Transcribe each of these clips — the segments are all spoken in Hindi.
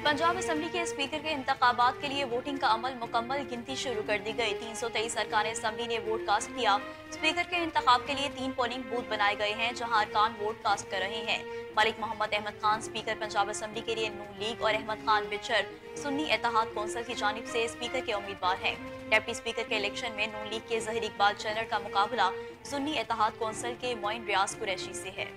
पंजाब असेंबली के स्पीकर के इंतखाबात के लिए वोटिंग का अमल मुकम्मल, गिनती शुरू कर दी गई। 323 अरकान असेंबली ने वोट कास्ट किया। स्पीकर के इंतखाब के लिए 3 पोलिंग बूथ बनाए गए हैं जहां अरकान वोट कास्ट कर रहे हैं। मलिक मोहम्मद अहमद खान स्पीकर पंजाब असेंबली के लिए नून लीग और अहमद खान बिचर सुन्नी इत्तेहाद कौंसिल की जानिब से स्पीकर के उम्मीदवार हैं। डिप्टी स्पीकर के इलेक्शन में नून लीग के जहीर इकबाल चन्नर का मुकाबला सुन्नी इत्तेहाद कौंसिल के मोइन रियाज कुरैशी से है।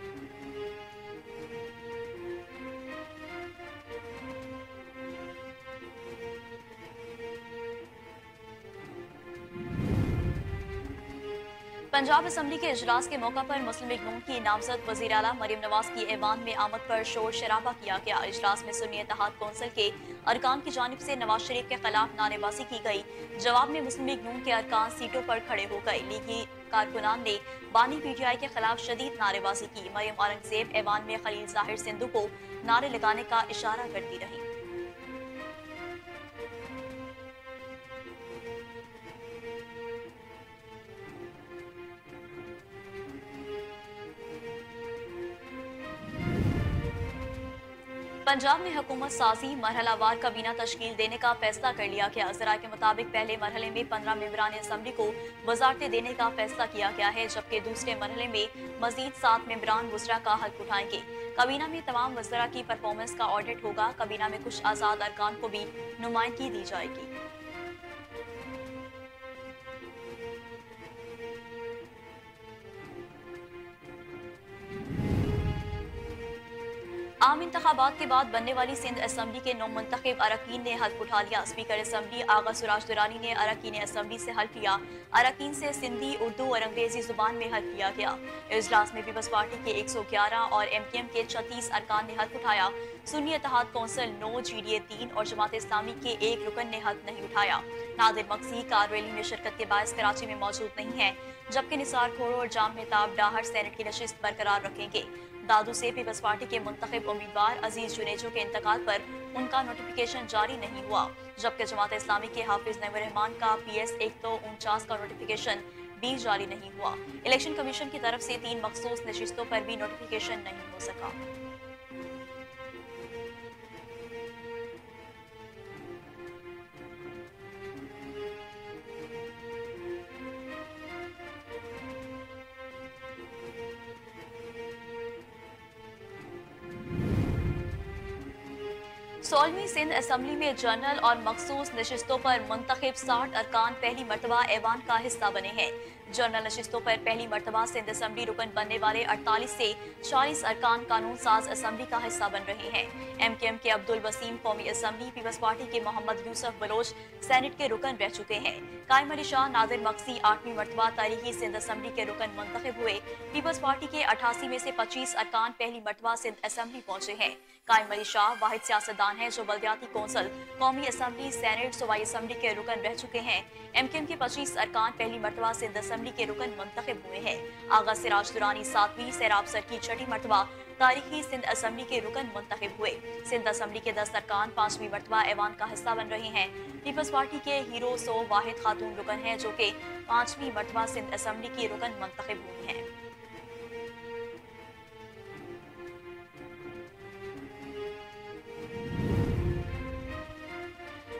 पंजाब असेंबली के इजलास के मौका पर मुस्लिम लीग नून की नामजद वजीर आला मरियम नवाज की ऐवान में आमद पर शोर शराबा किया गया। इजलास में सुन्नी इत्तेहाद कौंसिल के अरकान की जानिब से नवाज शरीफ के खिलाफ नारेबाजी की गई। जवाब में मुस्लिम लीग नून के अरकान सीटों पर खड़े हो गए। लीगी कारकुनान ने बानी पीटीआई के खिलाफ शदीद नारेबाजी की। मरियम औरंगजेब ऐवान में खलील जाहिर सिंधु को नारे लगाने का इशारा करती रही। पंजाब में हुकूमत साजी मरहलावार काबीना तश्कील देने का फैसला कर लिया गया। जरा के मुताबिक पहले मरहले में 15 मेंबरान असेंबली को वजारतें देने का फैसला किया गया है, जबकि दूसरे मरहले में मजीद 7 मेंबरान वज़रा का हल्फ उठाएंगे। काबीना में तमाम वज़रा की परफॉर्मेंस का ऑडिट होगा। काबीना में कुछ आज़ाद अरकान को भी नुमाइंदगी दी जाएगी। आम इंतखाबात के बाद बनने वाली सिंध असेंबली के 9 मुंतखब अरकान ने हल्फ उठा लिया। स्पीकर असेंबली आगा सुराज दुरानी ने अरकान असेंबली से हल्फ लिया। अरकान से सिंधी, उर्दू और अंग्रेजी जुबान में हल्फ लिया गया। इजलास में पीपल्स पार्टी के 111 और एमकेएम के 36 अरकान ने हल्फ उठाया। सुन्नी इत्तेहाद कौंसिल 9, जीडीए 3 और जमात इस्लामी के 1 रुकन ने हल्फ नहीं उठाया। नादिर मक्सी कार रैली में शिरकत के बायस कराची में मौजूद नहीं है, जबकि निसार खोरो और जाम मेहताब डाहर सेनेट की नशिस्त बरकरार रखेंगे। दादू से पीपल्स पार्टी के मुंतखब उम्मीदवार अजीज जुनेजो के इंतकाल पर उनका नोटिफिकेशन जारी नहीं हुआ, जबकि जमात इस्लामी के हाफिज नईमुर रहमान का PS 149 का नोटिफिकेशन भी जारी नहीं हुआ। इलेक्शन कमीशन की तरफ से 3 मखसूस नशिस्तों पर भी नोटिफिकेशन नहीं हो सका। सोलहवीं सिंध असेंबली में जनरल और मखसूस नशिस्तों पर मुंतखब 60 अरकान पहली मरतबा ऐवान का हिस्सा बने हैं। जनरल नशिस्तों पर पहली मरतबा सिंध असेंबली रुकन बनने वाले 48 से 40 अरकान कानून साज असेंबली का हिस्सा बन रहे हैं। एमकेएम के अब्दुल वसीम कौमी असेंबली, पीपल्स पार्टी के मोहम्मद यूसुफ बलोच सेनेट के रुकन रह चुके हैं। कायम अली शाह नादिर मक्सी 8वीं मरतबा तारीखी सिंध असेंबली के रुकन मुंतखब हुए। पीपल्स पार्टी के 88 में से 25 अरकान पहली मरतबा सिंध असेंबली पहुंचे हैं। कायम अली शाह वाहिद सियासतदान है जो बल्दियाती कौंसिल, कौमी असेंबली, सेनेट, सूबाई असेंबली के रुकन रह चुके हैं। एमकेएम के 25 अरकान पहली मरतबा सिंध असेंबली के रुकन मुंतखब हुए हैं। आगा सिराज दुरानी 7वीं, सैराब सर की 6ठी मरतबा तारीखी सिंध असेंबली के रुकन मुंतखब हुए। सिंध असेंबली के 10 अरकान 5वीं मरतबा ऐवान का हिस्सा बन रहे हैं। पीपल्स पार्टी के हीरो सो वाहिद खातून रुकन है जो कि 5वीं मरतबा सिंध असेंबली की रुकन मुंतखब हुई हैं।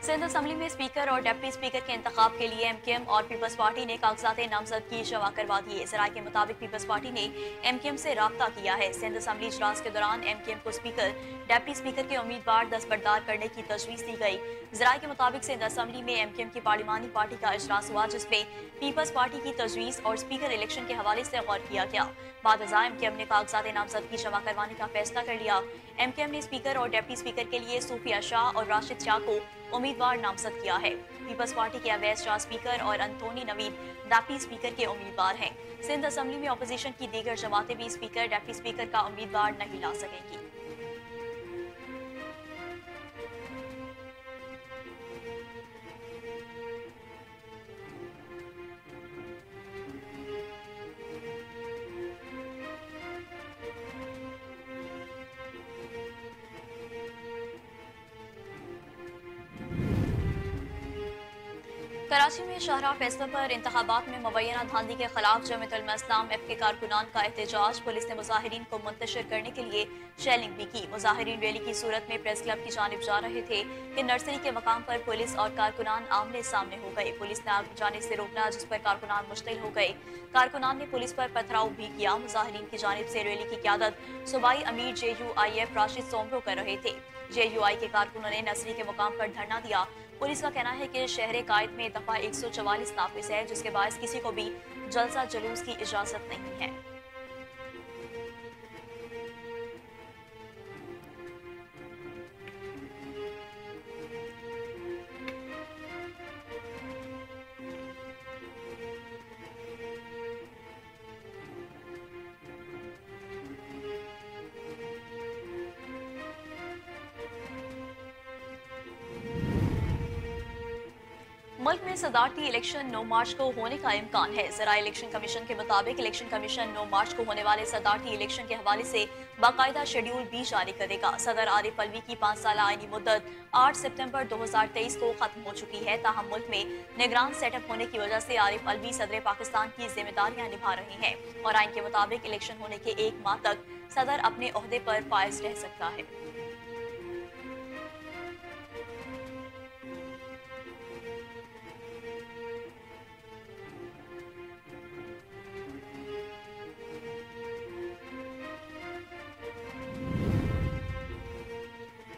सिंध असेंबली में स्पीकर और डिप्टी स्पीकर के इंतखाब के लिए एमकेएम और पीपल्स पार्टी ने कागजात नामजदगी जमा करवा दिए। जराये के मुताबिक पीपल्स पार्टी ने एमकेएम से राब्ता किया है। सिंध असेंबली इजलास के दौरान एमकेएम को स्पीकर, डिप्टी स्पीकर के उम्मीदवार दस्तबरदार करने की तजवीज दी गई। जराये के मुताबिक सिंध असेंबली में एमकेएम की पार्लिमानी पार्टी का इजलास हुआ, जिसमें पीपल्स पार्टी की तजवीज और स्पीकर इलेक्शन के हवाले से गौर किया गया। बाद एमकेएम ने कागजात नामजदगी जमा करवाने का फैसला कर लिया। एमकेएम ने स्पीकर और डिप्टी स्पीकर के लिए सूफिया शाह और राशिद शाह को उम्मीदवार नामजद किया है। पीपल्स पार्टी के अवैस शाह स्पीकर और अंथोनी नवीद डिप्टी स्पीकर के उम्मीदवार हैं। सिंध असेंबली में अपोजिशन की दीगर जमातें भी स्पीकर, डिप्टी स्पीकर का उम्मीदवार नहीं ला सकेंगी। कराची में शाहराह फेस्टिवल पर इंतखाबात में मुबैना धांधली के खिलाफ जमीयत उलमा इस्लाम एफ के कारकुनान का एहतजाज। पुलिस ने मुजाहिरीन को मुंतशिर करने के लिए शेलिंग भी की। मुजाहिरीन रैली की सूरत में प्रेस क्लब की जानिब जा रहे थे कि नर्सरी के मकाम पर पुलिस और कारकुनान आमने सामने हो गए। पुलिस ने आगे जाने से रोकना, जिस पर कारकुनान मुश्तिल हो गए। कारकुनान ने पुलिस पर पथराव भी किया। मुजाहिरीन की जानिब से रैली की क़यादत सूबाई अमीर JUIF राशिद सोमरो कर रहे थे। JUI के कारकुनों ने नर्सरी के मुकाम पर धरना दिया। पुलिस का कहना है कि शहर कायद में दफा 144 नाफिज है, जिसके बायस किसी को भी जलसा जुलूस की इजाजत नहीं है। मुल्क में सदारती इलेक्शन 9 मार्च को होने का इम्कान है। ज़रा इलेक्शन कमीशन के मुताबिक इलेक्शन कमीशन 9 मार्च को होने वाले सदारती इलेक्शन के हवाले से बाकायदा शेड्यूल भी जारी करेगा। सदर आरिफ अलवी की 5 साल आईनी मुद्दत 8 सितंबर 2023 को खत्म हो चुकी है। ताहम मुल्क में निगरान सेटअप होने की वजह से आरिफ अलवी सदर पाकिस्तान की जिम्मेदारियां निभा रहे हैं और आइन के मुताबिक इलेक्शन होने के 1 माह तक सदर अपने ओहदे पर फायज रह सकता है।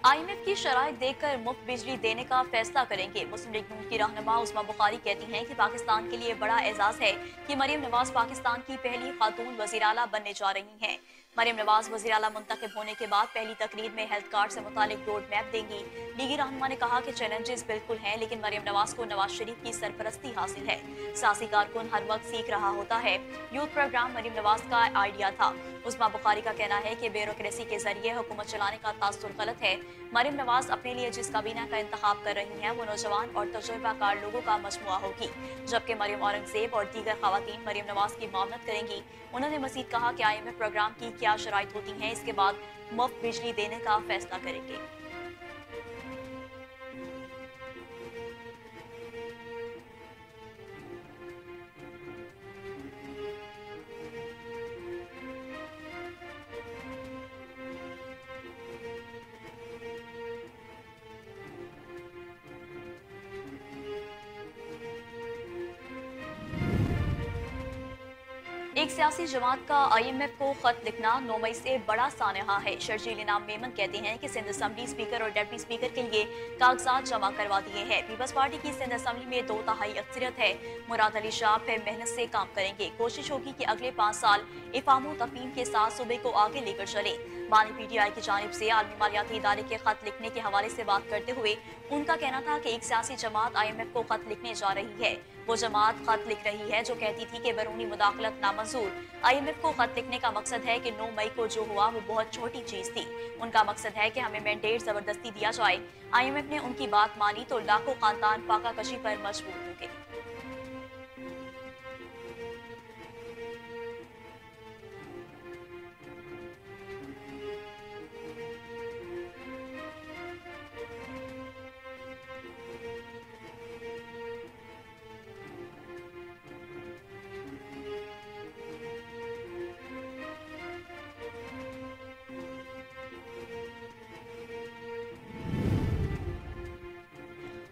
IMF की शराइत देखकर मुफ्त बिजली देने का फैसला करेंगे। मुस्लिम लीग नून की रहनुमा उस्मा बुखारी कहती हैं कि पाकिस्तान के लिए बड़ा एजाज है कि मरियम नवाज पाकिस्तान की पहली खातून वजीर आला बनने जा रही हैं। मरियम नवाज वजीर आला मुंतखब होने के बाद पहली तकरीर में हेल्थ कार्ड से मुतालिक रोड मैप देंगी। लीगी रहनुमा ने कहा कि चैलेंजेस बिल्कुल हैं, लेकिन मरियम नवाज को नवाज शरीफ की सरपरस्ती हासिल है। सियासी कारकुन हर वक्त सीख रहा होता है। यूथ प्रोग्राम मरियम नवाज का आइडिया था। उस्मा बुखारी का कहना है कि ब्यूरोक्रेसी के जरिए हुकूमत चलाने का तासुर गलत है। मरियम नवाज अपने लिए जिस काबीना का इंतखाब कर रही हैं वो नौजवान और तजुर्बाकार लोगों का मजमुआ होगी, जबकि मरियम औरंगजेब और दीगर खवातीन मरियम नवाज की मामलत करेंगी। उन्होंने मजीद कहा कि IMF प्रोग्राम की क्या शराइत होती हैं, इसके बाद मुफ्त बिजली देने का फैसला करेंगे। एक सियासी जमात का IMF को खत लिखना 9 मई से बड़ा सानहा है। शर्जील इनाम मेमन कहते हैं कि सिंध असम्बली स्पीकर और डिप्टी स्पीकर के लिए कागजात जमा करवा दिए हैं। पीपल्स पार्टी की सिंध असम्बली में 2/3 अक्सरियत है। मुराद अली शाह फिर मेहनत से काम करेंगे। कोशिश होगी कि अगले 5 साल इफामो तफहीम के साथ सूबे को आगे लेकर चले। बानी PTI की जानिब से आलमी मालियाती इदारे के खत लिखने के हवाले से बात करते हुए उनका कहना था कि एक सियासी जमात IMF को खत लिखने जा रही है। वो जमात खत लिख रही है जो कहती थी कि बैरूनी मुदाखलत नामंजूर। IMF को खत लिखने का मकसद है कि 9 मई को जो हुआ वो बहुत छोटी चीज थी। उनका मकसद है कि हमें मैंडेट जबरदस्ती दिया जाए। IMF ने उनकी बात मानी तो लाखों खानदान फाका कशी पर मजबूर हो गए।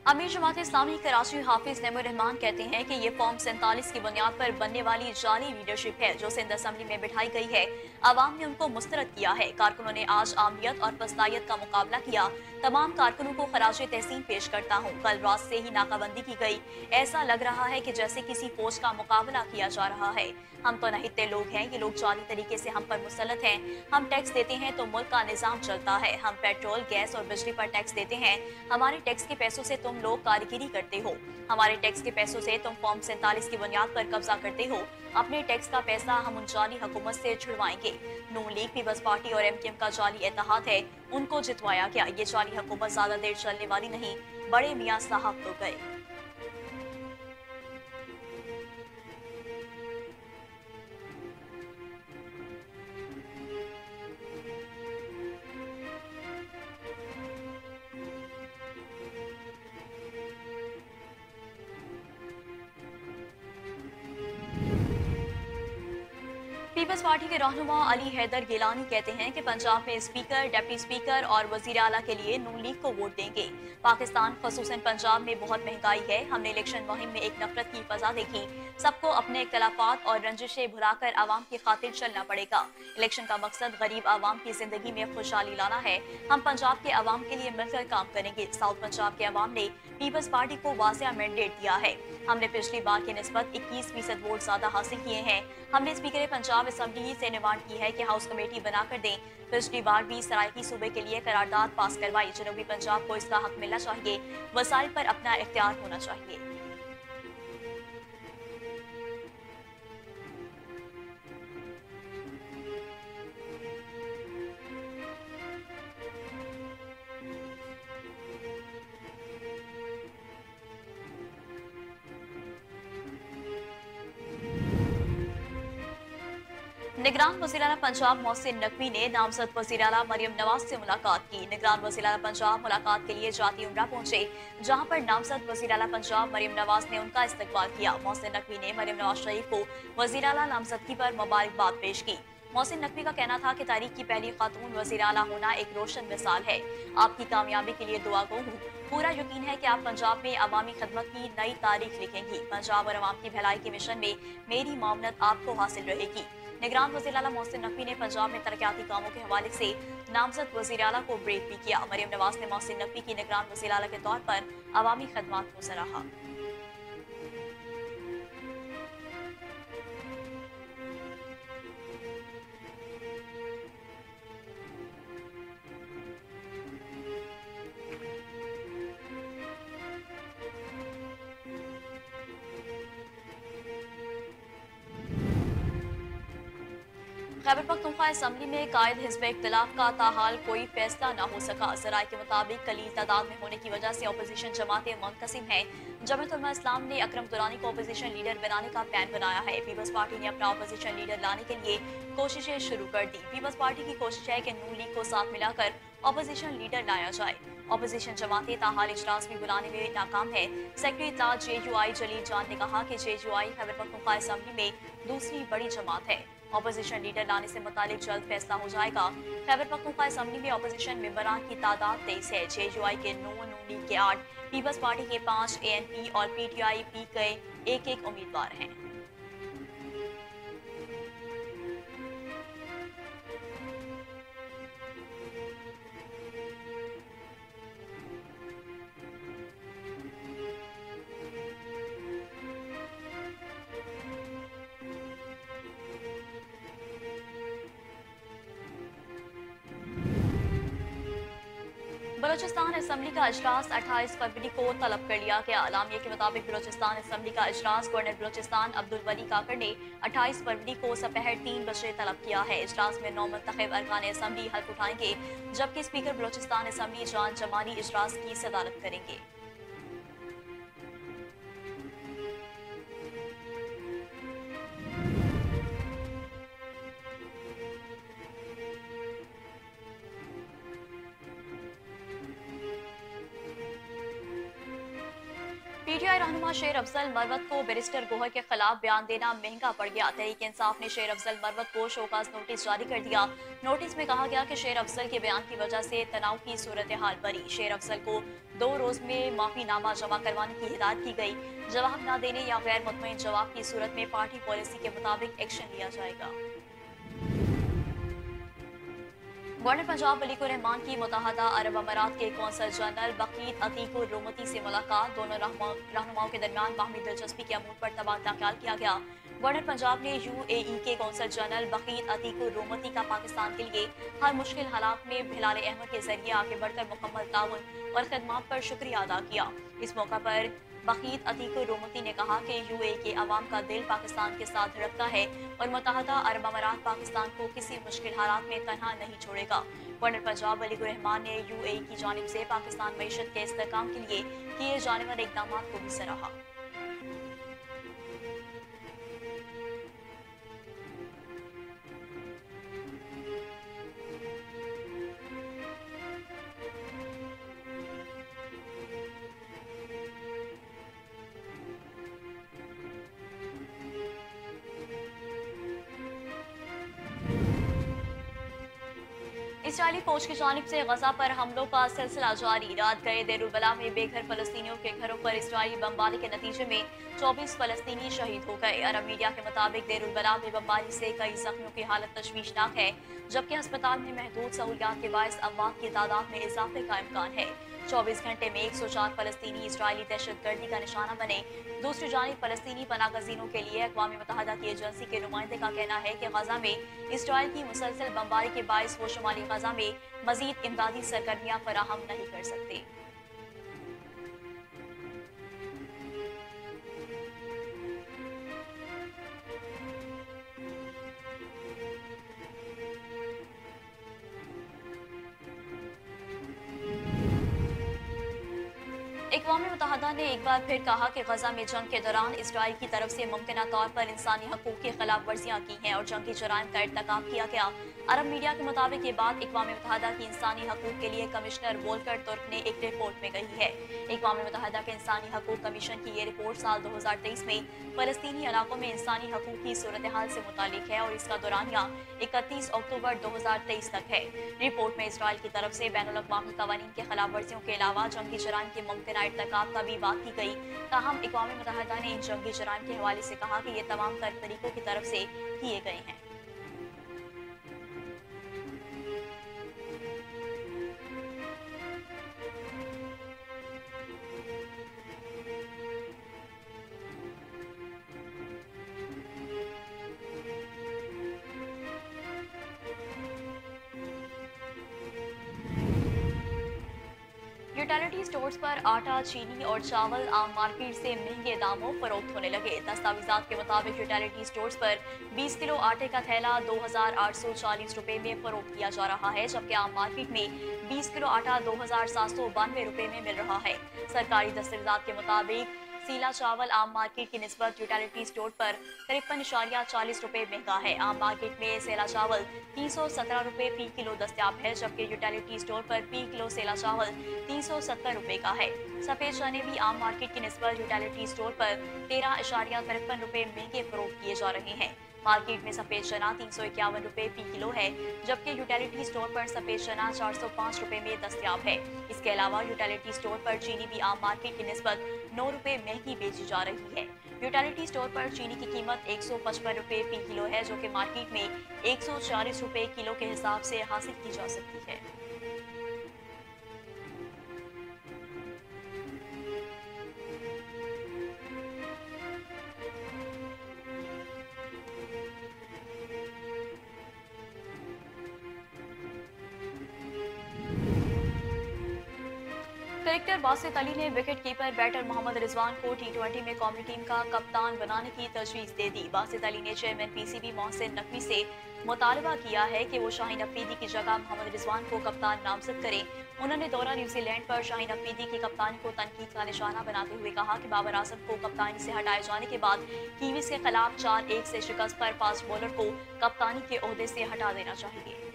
अमीर जमात इस्लामी कराची हाफिज नईमुर रहमान कहते हैं कि ये फॉर्म 47 की बुनियाद पर बनने वाली जाली लीडरशिप है जो सिंध असम्बली में बिठाई गई है। अवाम ने उनको मुस्तरद किया है। कारकुनों ने आज आमियत और फसदायत का मुकाबला किया। तमाम कारकुनों को खराज तहसीन पेश करता हूँ। कल रात से ही नाकाबंदी की गई। ऐसा लग रहा है कि जैसे किसी फौज का मुकाबला किया जा रहा है। हम तो नहित्ते लोग हैं, ये लोग जाली तरीके से हम पर मुसल्लत हैं। हम टैक्स देते हैं तो मुल्क का निजाम चलता है। हम पेट्रोल, गैस और बिजली पर टैक्स देते हैं। हमारे टैक्स के पैसों से तुम लोग कारीगिरी करते हो। हमारे टैक्स के पैसों से तुम फॉर्म 47 की बुनियाद पर कब्जा करते हो। अपने टैक्स का पैसा हम उन जाली हुकूमत से छुड़वाएंगे। नून लीग, पीपल्स पार्टी और MKM का जाली इत्तेहाद है, उनको जितवाया गया। ये जाली हुकूमत ज्यादा देर चलने वाली नहीं। बड़े मियां साहब तो गए। पीपल्स पार्टी के रहनुमा अली हैदर गिलानी कहते हैं कि पंजाब में स्पीकर, डिप्टी स्पीकर और वजीर आला के लिए नून लीग को वोट देंगे। पाकिस्तान खसूसन पंजाब में बहुत महंगाई है। हमने इलेक्शन मुहिम में एक नफरत की फजा देखी। सबको अपने इख्तलाफात और रंजिशें भुलाकर आवाम की खातिर चलना पड़ेगा। इलेक्शन का मकसद गरीब आवाम की जिंदगी में खुशहाली लाना है। हम पंजाब के आवाम के लिए मिलकर काम करेंगे। साउथ पंजाब के आवाम ने पीपल्स पार्टी को वाज़ेह मैंडेट दिया है। हमने पिछली बार की निस्बत 21% वोट ज्यादा हासिल किए हैं। हमने स्पीकर पंजाब असेंबली से डिमांड की है कि हाउस कमेटी बनाकर दें। पिछली बार भी सराइकी सूबे के लिए करारदाद पास करवाई। जनूबी पंजाब को इसका हक मिलना चाहिए। वसाइल पर अपना इख्तियार होना चाहिए। निगरान वज़ीर-ए-आला पंजाब मोहसिन नकवी ने नामजद वज़ीर-ए-आला मरियम नवाज से मुलाकात की। निगरान वज़ीर-ए-आला पंजाब मुलाकात के लिए जाती उमरा पहुंचे, जहां पर नामजद वज़ीर-ए-आला पंजाब मरियम नवाज ने उनका इस्तकबाल किया। मोहसिन नकवी ने मरियम नवाज शरीफ को वज़ीर-ए-आला नामजदगी पर मुबारकबाद पेश की। मोहसिन नकवी का कहना था कि तारीख की पहली खातून वज़ीर-ए-आला होना एक रोशन मिसाल है। आपकी कामयाबी के लिए दुआ गो हूँ। पूरा यकीन है कि आप पंजाब में अवामी खदमत की नई तारीख लिखेंगी। पंजाब और अवाम की भलाई के मिशन में मेरी मामनत आपको हासिल रहेगी। निगरान वज़ीर-ए-आला मोहसिन नकवी ने पंजाब में तरक्याती कामों के हवाले से नामजद वज़ीर-ए-आला को ब्रीफ भी किया। मरियम नवाज ने मोहसिन नकवी की निगरान वज़ीर-ए-आला के तौर पर अवामी खदमात को सराहा। खैबर पख्तूनख्वा असेंबली में कायद हिज़्ब इख्तिलाफ का ताहाल कोई फैसला न हो सका। ज़राए के मुताबिक कलील तादाद में होने की वजह से अपोजिशन जमातें मुनक़सिम हैं। जमात उलमा इस्लाम ने अकरम दुरानी को अपोजिशन लीडर बनाने का प्लान बनाया है। पीपल्स पार्टी ने अपना अपोजिशन लीडर लाने के लिए कोशिशें शुरू कर दी। पीपल्स पार्टी की कोशिश है कि नून लीग को साथ मिलाकर अपोजिशन लीडर लाया जाए। अपोजिशन जमातें ताहाल इजलास भी बुलाने में नाकाम है। सेक्रेटरी इत्तलाह JUI जलील जान ने कहा कि JUI खैबर पख्तूनख्वा असेंबली में दूसरी बड़ी जमात है। अपोजिशन लीडर लाने से मुतालिक जल्द फैसला हो जाएगा। खैबर पख्तूनख्वा असेंबली में अपोजिशन मेंबरान की तादाद 23 है। JUI के 9, नून लीग के 8, पीपल्स पार्टी के 5, ANP और PTI के एक उम्मीदवार हैं। बलोचिस्तान असेंबली का इजलास 28 फरवरी को तलब कर लिया गया। आलामिया के मुताबिक बलोचिस्तान असेंबली का इजलास गवर्नर बलोचिस्तान अब्दुल वली काकर ने 28 फरवरी को दोपहर 3 बजे तलब किया है। इजलास में 9 मुंतखब अरकान असेंबली हल्फ उठाएंगे, जबकि स्पीकर बलोचिस्तान असेंबली जान जमाली इजलास की सदारत करेंगे। PTI रहनुमा शेर अफजल मरवत को बैरिस्टर गोहर के खिलाफ बयान देना महंगा पड़ गया। तहरीक इंसाफ ने शेर अफजल मरवत को शोकाज नोटिस जारी कर दिया। नोटिस में कहा गया कि शेर अफजल के बयान की वजह से तनाव की सूरत हाल बनी। शेर अफजल को 2 रोज में माफीनामा जमा करवाने की हिदायत की गई। जवाब न देने या गैर मुतमईन जवाब की सूरत में पार्टी पॉलिसी के मुताबिक एक्शन लिया जाएगा। गवर्नर पंजाब वलीकुर रहमान की मुत्तहदा अरब अमारात के कौंसल जनरल बकीत अतीकुर रोमती से मुलाकात। दोनों रहनुमाओं के दरमियान बाहमी दिलचस्पी के अमूर पर तबादला ख्याल किया गया। गवर्नर पंजाब ने UAE के कौंसल जनरल बकीत अतीकुर रोमती का पाकिस्तान के लिए हर मुश्किल हालात में बिलाल अहमद के जरिए आगे बढ़कर मुकम्मल ताउन और खदमात पर शुक्रिया अदा किया। इस मौका पर बकीत अतीकुर रोमती ने कहा कि UAE के अवाम का दिल पाकिस्तान के साथ धड़कता है और मुत्तहदा अरब अमारात पाकिस्तान को किसी मुश्किल हालात में तन्हा नहीं छोड़ेगा। गवर्नर पंजाब वलीकुर रहमान ने UAE की जानिब से पाकिस्तान मईशत के इस्तेहकाम के लिए किए जाने वाले इक़दाम को भी सराहा। इसराइली फौज की जानिब से गजा पर हमलों का सिलसिला जारी। रात गए देर बला में बेघर फलस्तीनियों के घरों पर इसराइली बमबारी के नतीजे में 24 फलस्तीनी शहीद हो गए। अरब मीडिया के मुताबिक देर बला में बमबारी से कई जख्मियों की हालत तशवीशनाक है, जबकि अस्पताल में महदूद सहूलियात के बायस अमवात की तादाद में इजाफे का इम्कान है। 24 घंटे में 104 फलस्तीनी इसराइली दहशतगर्दी का निशाना बने। दूसरी जानिब फलस्तीनी पनागजीनों के लिए अक़वाम मुत्तहिदा की एजेंसी के नुमाइंदे का कहना है कि गजा में इसराइल की मुसलसल बमबारी के बायस वो शुमाली गजा में मजीद इमदादी सरगर्मियां फराहम नहीं कर सकते। अक़वाम मुत्तहिदा ने एक बार फिर कहा कि गजा में जंग के दौरान इसराइल की तरफ से मुमकिन तौर पर इंसानी हकूक की खिलाफ वर्जियां की हैं और जंगी जराइम का इर्तकाब किया गया। अरब मीडिया के मुताबिक ये बात अक़वाम मुत्तहिदा की इंसानी हकूक के लिए कमिश्नर वोल्कर तुर्क ने एक रिपोर्ट में कही है। अक़वाम मुत्तहिदा के इंसानी हकूक कमीशन की ये रिपोर्ट साल 2023 में फलस्तीनी इलाकों में इंसानी हकूक की सूरत हाल से मुतालिक है और इसका दौरानिया 31 अक्टूबर 2023 तक है। रिपोर्ट में इसराइल की तरफ से बैनुल अक़वामी क़वानीन के खिलाफ वर्जियों के अलावा जंगी जराइम के मुमकिन इर्तकाब का भी बात की गई। ताहम अक़वाम मुत्तहिदा ने इन जंगी जराइम के हवाले से कहा कि ये तमाम तर तरीकों की तरफ से किए गए हैं। यूटिलिटी स्टोर्स पर आटा, चीनी और चावल आम मार्केट से महंगे दामों फरोख्त होने लगे। दस्तावेजात के मुताबिक यूटिलिटी स्टोर्स पर 20 किलो आटे का थैला 2,840 रुपए में फरोख्त किया जा रहा है, जबकि आम मार्केट में 20 किलो आटा 2,792 रुपए में मिल रहा है। सरकारी दस्तावेजात के मुताबिक सीला चावल आम मार्केट की निस्बत यूटिलिटी स्टोर पर 53.40 रुपए महंगा है। आम मार्केट में सेला चावल 317 रुपए फी किलो दस्तियाब है, जबकि यूटिलिटी स्टोर पर फी किलो सेला चावल 370 रुपए का है। सफेद चने भी आम मार्केट की निस्बत यूटिलिटी स्टोर पर 13.53 रुपए महंगे फरोख्त किए जा रहे हैं। मार्केट में सफेद चना 351 रुपए फी किलो है, जबकि यूटिलिटी स्टोर पर सफेद चना 405 रुपए में दस्तयाब है। इसके अलावा यूटिलिटी स्टोर पर चीनी भी आम मार्केट की निस्बत 9 रुपए महंगी बेची जा रही है। यूटिलिटी स्टोर पर चीनी की कीमत 155 रुपए फी किलो है, जो कि मार्केट में 140 रुपए किलो के हिसाब से हासिल की जा सकती है। क्रिकेटर बासित अली ने wicket keeper batter Mohammad Rizwan को T20 में कौमी टीम का कप्तान बनाने की तजवीज़ दे दी। बासित अली ने चेयरमैन PCB मोहसिन नकवी से मुतालबा किया है कि वो शाहीन अफरीदी की जगह मोहम्मद रिजवान को कप्तान नामजद करें। उन्होंने दौरा न्यूजीलैंड पर शाहीन अफरीदी की कप्तानी को तनकीद का निशाना बनाते हुए कहा कि बाबर आजम को कप्तानी से हटाए जाने के बाद कीवीज के खिलाफ 4-1 से शिकस्त पर फास्ट बॉलर को कप्तानी के ओहदे से हटा देना चाहिए।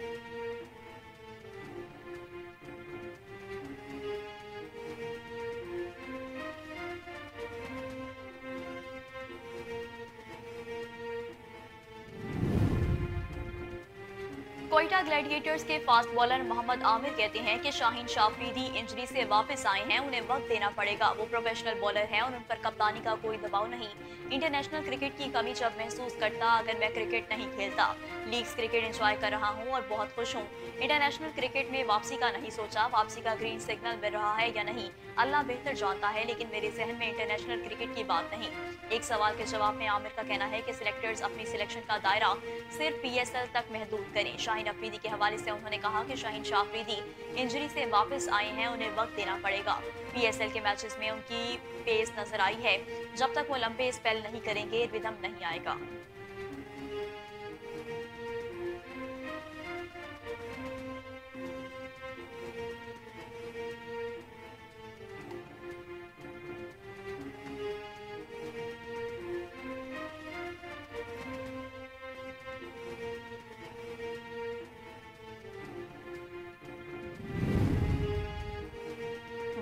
कोयटा ग्लैडिएटर्स के फास्ट बॉलर मोहम्मद आमिर कहते हैं कि शाहीन शाफरीदी इंजरी से वापस आए हैं, उन्हें वक्त देना पड़ेगा। वो प्रोफेशनल बॉलर हैं और उन पर कप्तानी का कोई दबाव नहीं। इंटरनेशनल क्रिकेट की कमी जब महसूस करता अगर मैं क्रिकेट नहीं खेलता। लीग्स क्रिकेट एंजॉय कर रहा हूं और बहुत खुश हूं। इंटरनेशनल क्रिकेट में वापसी का नहीं सोचा। वापसी का ग्रीन सिग्नल मिल रहा है या नहीं अल्लाह बेहतर जानता है, लेकिन मेरे जहन में इंटरनेशनल क्रिकेट की बात नहीं। एक सवाल के जवाब में आमिर का कहना है कि सिलेक्टर्स अपनी सिलेक्शन का दायरा सिर्फ PSL तक महदूद करें। शाहीन अफरीदी के हवाले से उन्होंने कहा कि शाहीन शाफरीदी इंजरी से वापस आए हैं, उन्हें वक्त देना पड़ेगा। PSL के मैचेस में उनकी पेस नजर आई है। जब तक वो लंबे स्पेल नहीं करेंगे रिदम नहीं आएगा।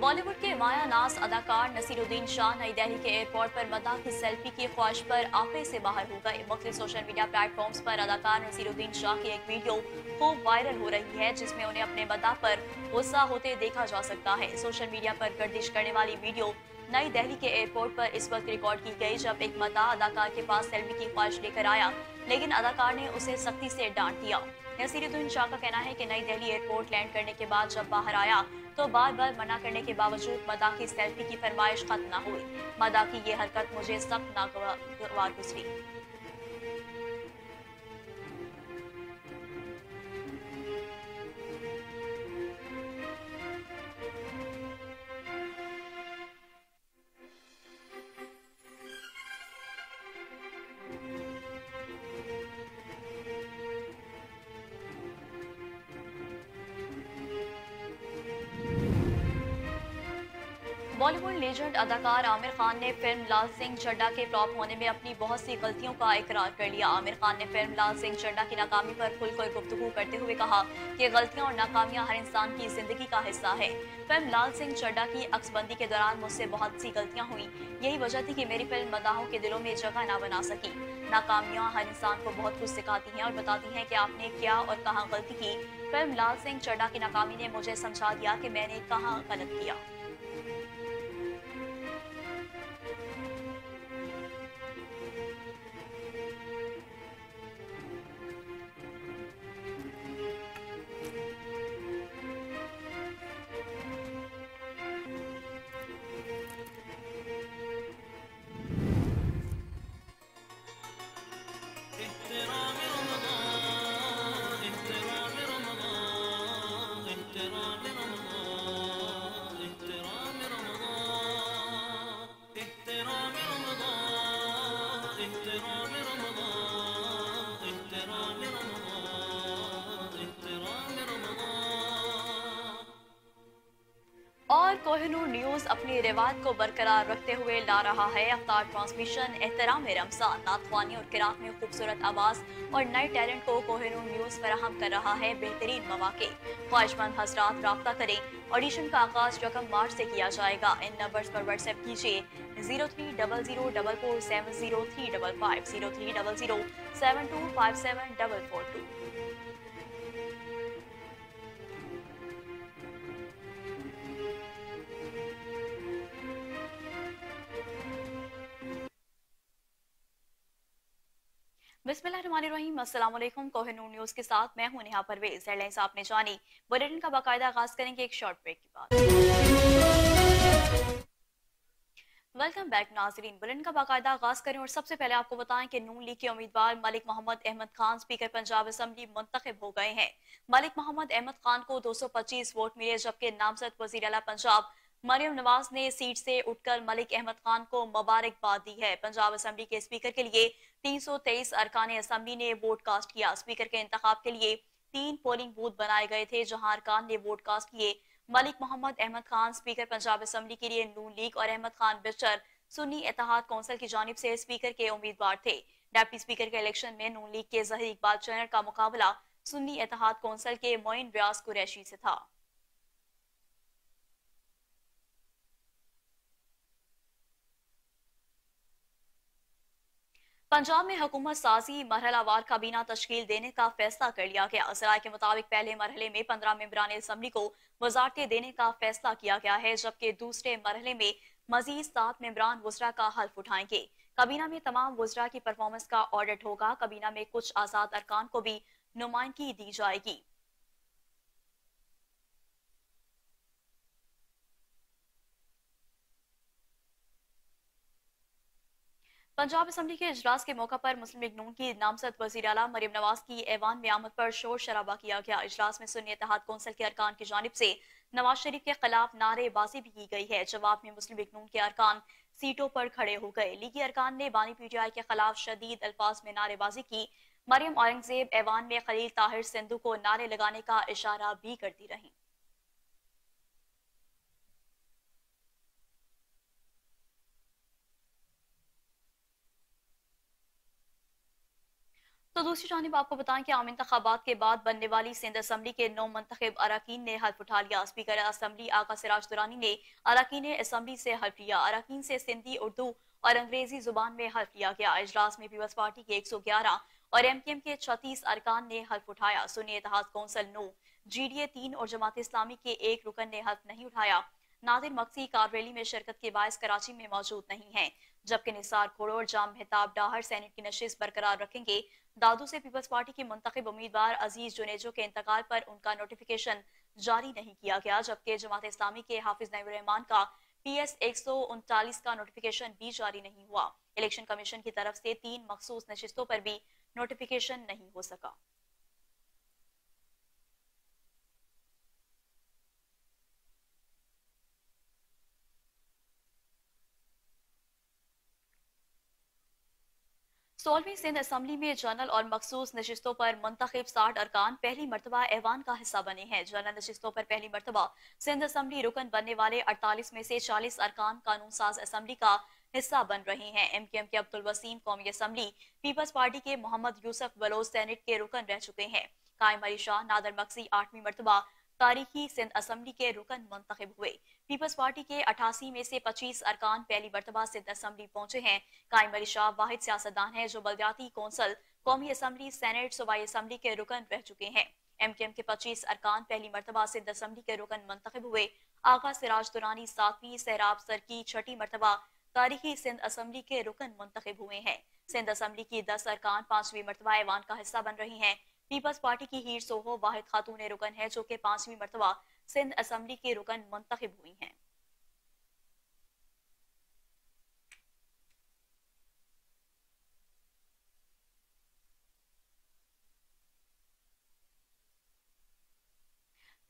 बॉलीवुड के नुमाया नाज अदाकार नसीरुद्दीन शाह नई दिल्ली के एयरपोर्ट पर मदाह की सेल्फी की ख्वाहिश पर आपे से बाहर हो गए। मुख्तलिफ सोशल मीडिया प्लेटफॉर्म्स पर अदाकार नसीरुद्दीन शाह की एक वीडियो खूब वायरल हो रही है, जिसमें उन्हें अपने मदाह पर गुस्सा होते देखा जा सकता है। सोशल मीडिया पर गर्दिश करने वाली वीडियो नई दिल्ली के एयरपोर्ट पर इस वक्त रिकॉर्ड की गई, जब एक मदाह अदाकार के पास सेल्फी की ख्वाहिश लेकर आया, लेकिन अदाकार ने उसे सख्ती से डांट दिया। नसीरुद्दीन शाह का कहना है कि नई दिल्ली एयरपोर्ट लैंड करने के बाद जब बाहर आया तो बार बार मना करने के बावजूद मदाह की सेल्फी की फरमाइश खत्म न हुई। मदाह की ये हरकत मुझे सख्त नागवार गुजरी। बॉलीवुड लेजेंड अदाकार आमिर खान ने फिल्म लाल सिंह चड्ढा के फ्लॉप होने में अपनी बहुत सी गलतियों का इकरार कर लिया। आमिर खान ने फिल्म लाल सिंह चड्ढा की नाकामी पर खुलकर गुफ्तगू करते हुए कहा कि गलतियां और नाकामियां हर इंसान की जिंदगी का हिस्सा है। फिल्म लाल सिंह चड्ढा की अक्सबंदी के दौरान मुझसे बहुत सी गलतियां हुई। यही वजह थी कि मेरी फिल्म मदाहों के दिलों में जगह न बना सकी। नाकामियां हर इंसान को बहुत कुछ सिखाती हैं और बताती हैं कि आपने क्या और कहाँ गलती की। फिल्म लाल सिंह चड्ढा की नाकामी ने मुझे समझा दिया कि मैंने कहाँ गलत किया। और कोहिनूर न्यूज अपनी रिवायत को बरकरार रखते हुए ला रहा है अफ्तार ट्रांसमिशन एहतराम रमजान। नातवानी और किरात में खूबसूरत आवाज और नए टैलेंट को कोहिनूर न्यूज फराहम कर रहा है बेहतरीन मौके। ख्वाहिशमंद हजरात राब्ता करें। ऑडिशन का आगाज 1 मार्च से किया जाएगा। इन नंबर्स पर व्हाट्सएप कीजिए 0300447035 030072574442। बिस्मिल्लाहिर्रहमानिर्रहीम। अस्सलाम वालेकुम। कोहिनूर न्यूज के साथ मैं हूं नेहा परवेज। हेडलाइंस आपने जानी, बुलेटिन का बाकायदा आगाज करेंगे एक शॉर्ट ब्रेक के बाद। वेलकम बैक नाजरीन। बुलेटिन का बाकायदा आगाज करें और सबसे पहले आपको बताएं कि नून लीग के उम्मीदवार मलिक मोहम्मद अहमद खान स्पीकर पंजाब असेंबली मुंतखब हो गए हैं। मलिक मोहम्मद अहमद खान को 225 वोट मिले, जबकि नामजद वजीर आला पंजाब मरियम नवाज ने सीट से उठकर मलिक अहमद खान को मुबारकबाद दी है। पंजाब असेंबली के स्पीकर के लिए 323 अरकान असेंबली ने वोट कास्ट किया। स्पीकर के इंतखाब के लिए 3 पोलिंग बूथ बनाए गए थे, जहां अरकान ने वोट कास्ट किए। मलिक मोहम्मद अहमद खान स्पीकर पंजाब असेंबली के लिए नून लीग और अहमद खान बिचर सुन्नी इत्तेहाद कौंसिल की जानिब से स्पीकर के उम्मीदवार थे। डिप्टी स्पीकर के इलेक्शन में नून लीग के जहीर इकबाल चैनल का मुकाबला सुन्नी इत्तेहाद कौंसिल के मोइन व्यास कुरैशी से था। पंजाब में हुकूमत साजी मरहलावार काबीना तश्कील देने का फैसला कर लिया गया। असराय के मुताबिक पहले मरहले में 15 मेंबरान असम्बली को वजारतें देने का फैसला किया गया है, जबकि दूसरे मरहले में मजीद 7 मेंबरान वज़रा का हल्फ उठाएंगे। काबीना में तमाम वज़रा की परफॉर्मेंस का ऑडिट होगा। काबीना में कुछ आजाद अरकान को भी नुमाइंदगी दी जाएगी। पंजाब असेंबली के इजलास के मौका पर मुस्लिम लीग नून की नामजद वज़ीर आला मरियम नवाज की ऐवान में आमद पर शोर शराबा किया गया। इजलास में सुन्नी इत्तेहाद कौंसिल के अरकान की जानिब से नवाज शरीफ के खिलाफ नारेबाजी भी की गई है। जवाब में मुस्लिम लीग नून के अरकान सीटों पर खड़े हो गए। लीगी अरकान ने बानी पीटीआई के खिलाफ शदीद अल्फाज में नारेबाजी की। मरियम औरंगजेब ऐवान में खलील ताहिर सिंधु को नारे लगाने का इशारा भी करती रही। तो दूसरी जानिब आपको बताएं कि आम इंतखाबात के बाद बनने वाली सिंध असम्बली के 9 मुंतखब अरकान ने हल्फ उठा लिया। स्पीकर असम्बली आका सिराज दुरानी ने अरकान असम्बली से हल्फ लिया। अरकान से सिंधी, उर्दू और अंग्रेजी जुबान में हल्फ लिया गया। इजलास में पीपल्स पार्टी के 111 और MKM के 36 अरकान ने हल्फ उठाया। सुन्नी इत्तेहाद कौंसिल 9, GDA 3 और जमात इस्लामी के एक रुकन ने हल्फ नहीं उठाया। नादिर मक्सी कार रैली में शिरकत के बायस कराची में मौजूद नहीं है, जबकि निसार खोड़ो और जाम मेहताब डाहर सेनेट की नशिस्त बरकरार रखेंगे। दादू से पीपल्स पार्टी के मुंतखब उम्मीदवार अजीज जुनेजो के इंतकाल पर उनका नोटिफिकेशन जारी नहीं किया गया, जबकि जमात इस्लामी के हाफिज नईमुर रहमान का PS 139 का नोटिफिकेशन भी जारी नहीं हुआ। इलेक्शन कमीशन की तरफ से 3 मखसूस नशिस्तों पर भी नोटिफिकेशन नहीं हो सका। सोलहवीं सिंध असम्बली में जनरल और मखसूस नशिस्तों पर मुंतखब 60 अरकान पहली मरतबा ऐवान का हिस्सा बने हैं। जनरल नशिस्तों पर पहली मरतबा सिंध असम्बली रुकन बनने वाले 48 में से 40 अरकान कानून साज असम्बली का हिस्सा बन रहे हैं। MKM के अब्दुल वसीम कौमी असम्बली, पीपल्स पार्टी के मोहम्मद यूसुफ बलोच सेनेट के रुकन रह चुके हैं। कायम अली शाह नादर मक्सी 8वीं मरतबा तारीखी सिंध असम्बली के रुकन मुंतखब हुए। पीपल्स पार्टी के 88 में से 25 अरकान पहली मरतबा सिंध असम्बली पहुंचे हैं। कायम अली शाह वाहिद सियासतदान है जो बलदियाती कौंसल, कौमी असम्बली, सेनेट, सूबाई असम्बली के रुकन रह चुके हैं। MKM के 25 अरकान पहली मरतबा सिंध असम्बली के रुकन मुंतखब हुए। आगा सिराज दुरानी 7वीं, सहराब सरकी 6ठी मरतबा तारीखी सिंध असम्बली के रुकन मुंतखब हुए हैं। सिंध असम्बली की 10 अरकान 5वीं मरतबा ऐवान का हिस्सा बन रही हैं। पीपल्स पार्टी की हीर सोहो वाहिद खातून रुकन है जो कि 5वीं मरतबा सिंध असम्बली के रुकन मुंतखब हुई हैं।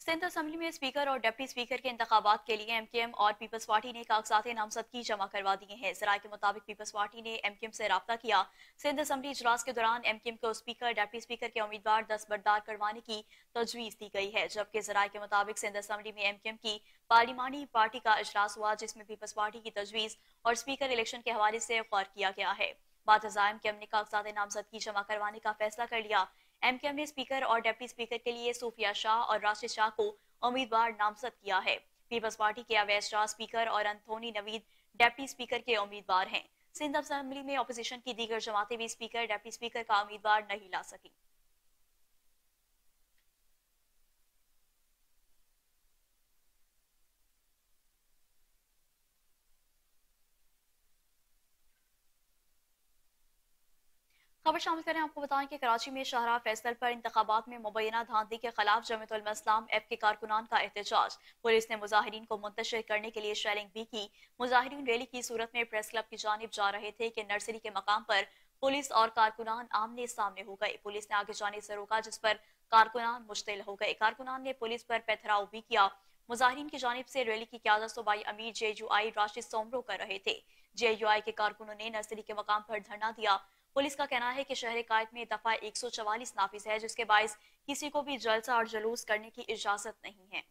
सिंध असम्बली में स्पीकर और डिप्टी स्पीकर के इंतखाबात के लिए MKM और पीपल्स पार्टी ने कागजात नामजदगी जमा करवा दिए हैं। जराये के मुताबिक पीपल्स पार्टी ने MKM से राब्ता किया। सिंध असम्बली इजलास के दौरान MKM को स्पीकर, डिप्टी स्पीकर के उम्मीदवार दस्तबरदार करवाने की तजवीज दी गई है, जबकि जराये के मुताबिक सिंध असम्बली में MKM की पार्लिमानी पार्टी का इजलास हुआ जिसमें पीपल्स पार्टी की तजवीज और स्पीकर इलेक्शन के हवाले से गौर किया गया है। बाद MKM ने कागजात नामजदगी जमा करवाने का फैसला कर लिया। MKM ने स्पीकर और डिप्टी स्पीकर के लिए सूफिया शाह और राशिद शाह को उम्मीदवार नामजद किया है। पीपल्स पार्टी के अवैस शाह स्पीकर और अंथोनी नवीद डिप्टी स्पीकर के उम्मीदवार हैं। सिंध असेंबली में अपोजिशन की दीगर जमातें भी स्पीकर, डिप्टी स्पीकर का उम्मीदवार नहीं ला सकी। खबर शामिल करें, आपको बताएं कि कराची में शाहराह फैसल पर इंतखाबात में मुबैना धांधली के खिलाफ जमीयत उलमा इस्लाम ऐप के कारकुनान का एहतजाज। पुलिस ने मुजाहिरीन को मुंतशिर करने के लिए शेलिंग भी की। मुजाहिरीन रैली की सूरत में प्रेस क्लब की जानिब जा रहे थे कि नर्सरी के मकाम पर पुलिस और कारकुनान आमने सामने हो गए। पुलिस ने आगे जाने से रोका, जिस पर कारकुनान मुश्तिल हो गए। कारकुनान ने पुलिस पर पथराव भी किया। मुजाहिरीन की जानिब से रैली की क़यादत सूबाई अमीर JUI राशिद सोमरो कर रहे थे। JUI के कारकुनों ने नर्सरी के मकाम पर धरना दिया। पुलिस का कहना है कि शहर कायद में दफा 144 नाफिज है, जिसके बायस किसी को भी जलसा और जलूस करने की इजाजत नहीं है।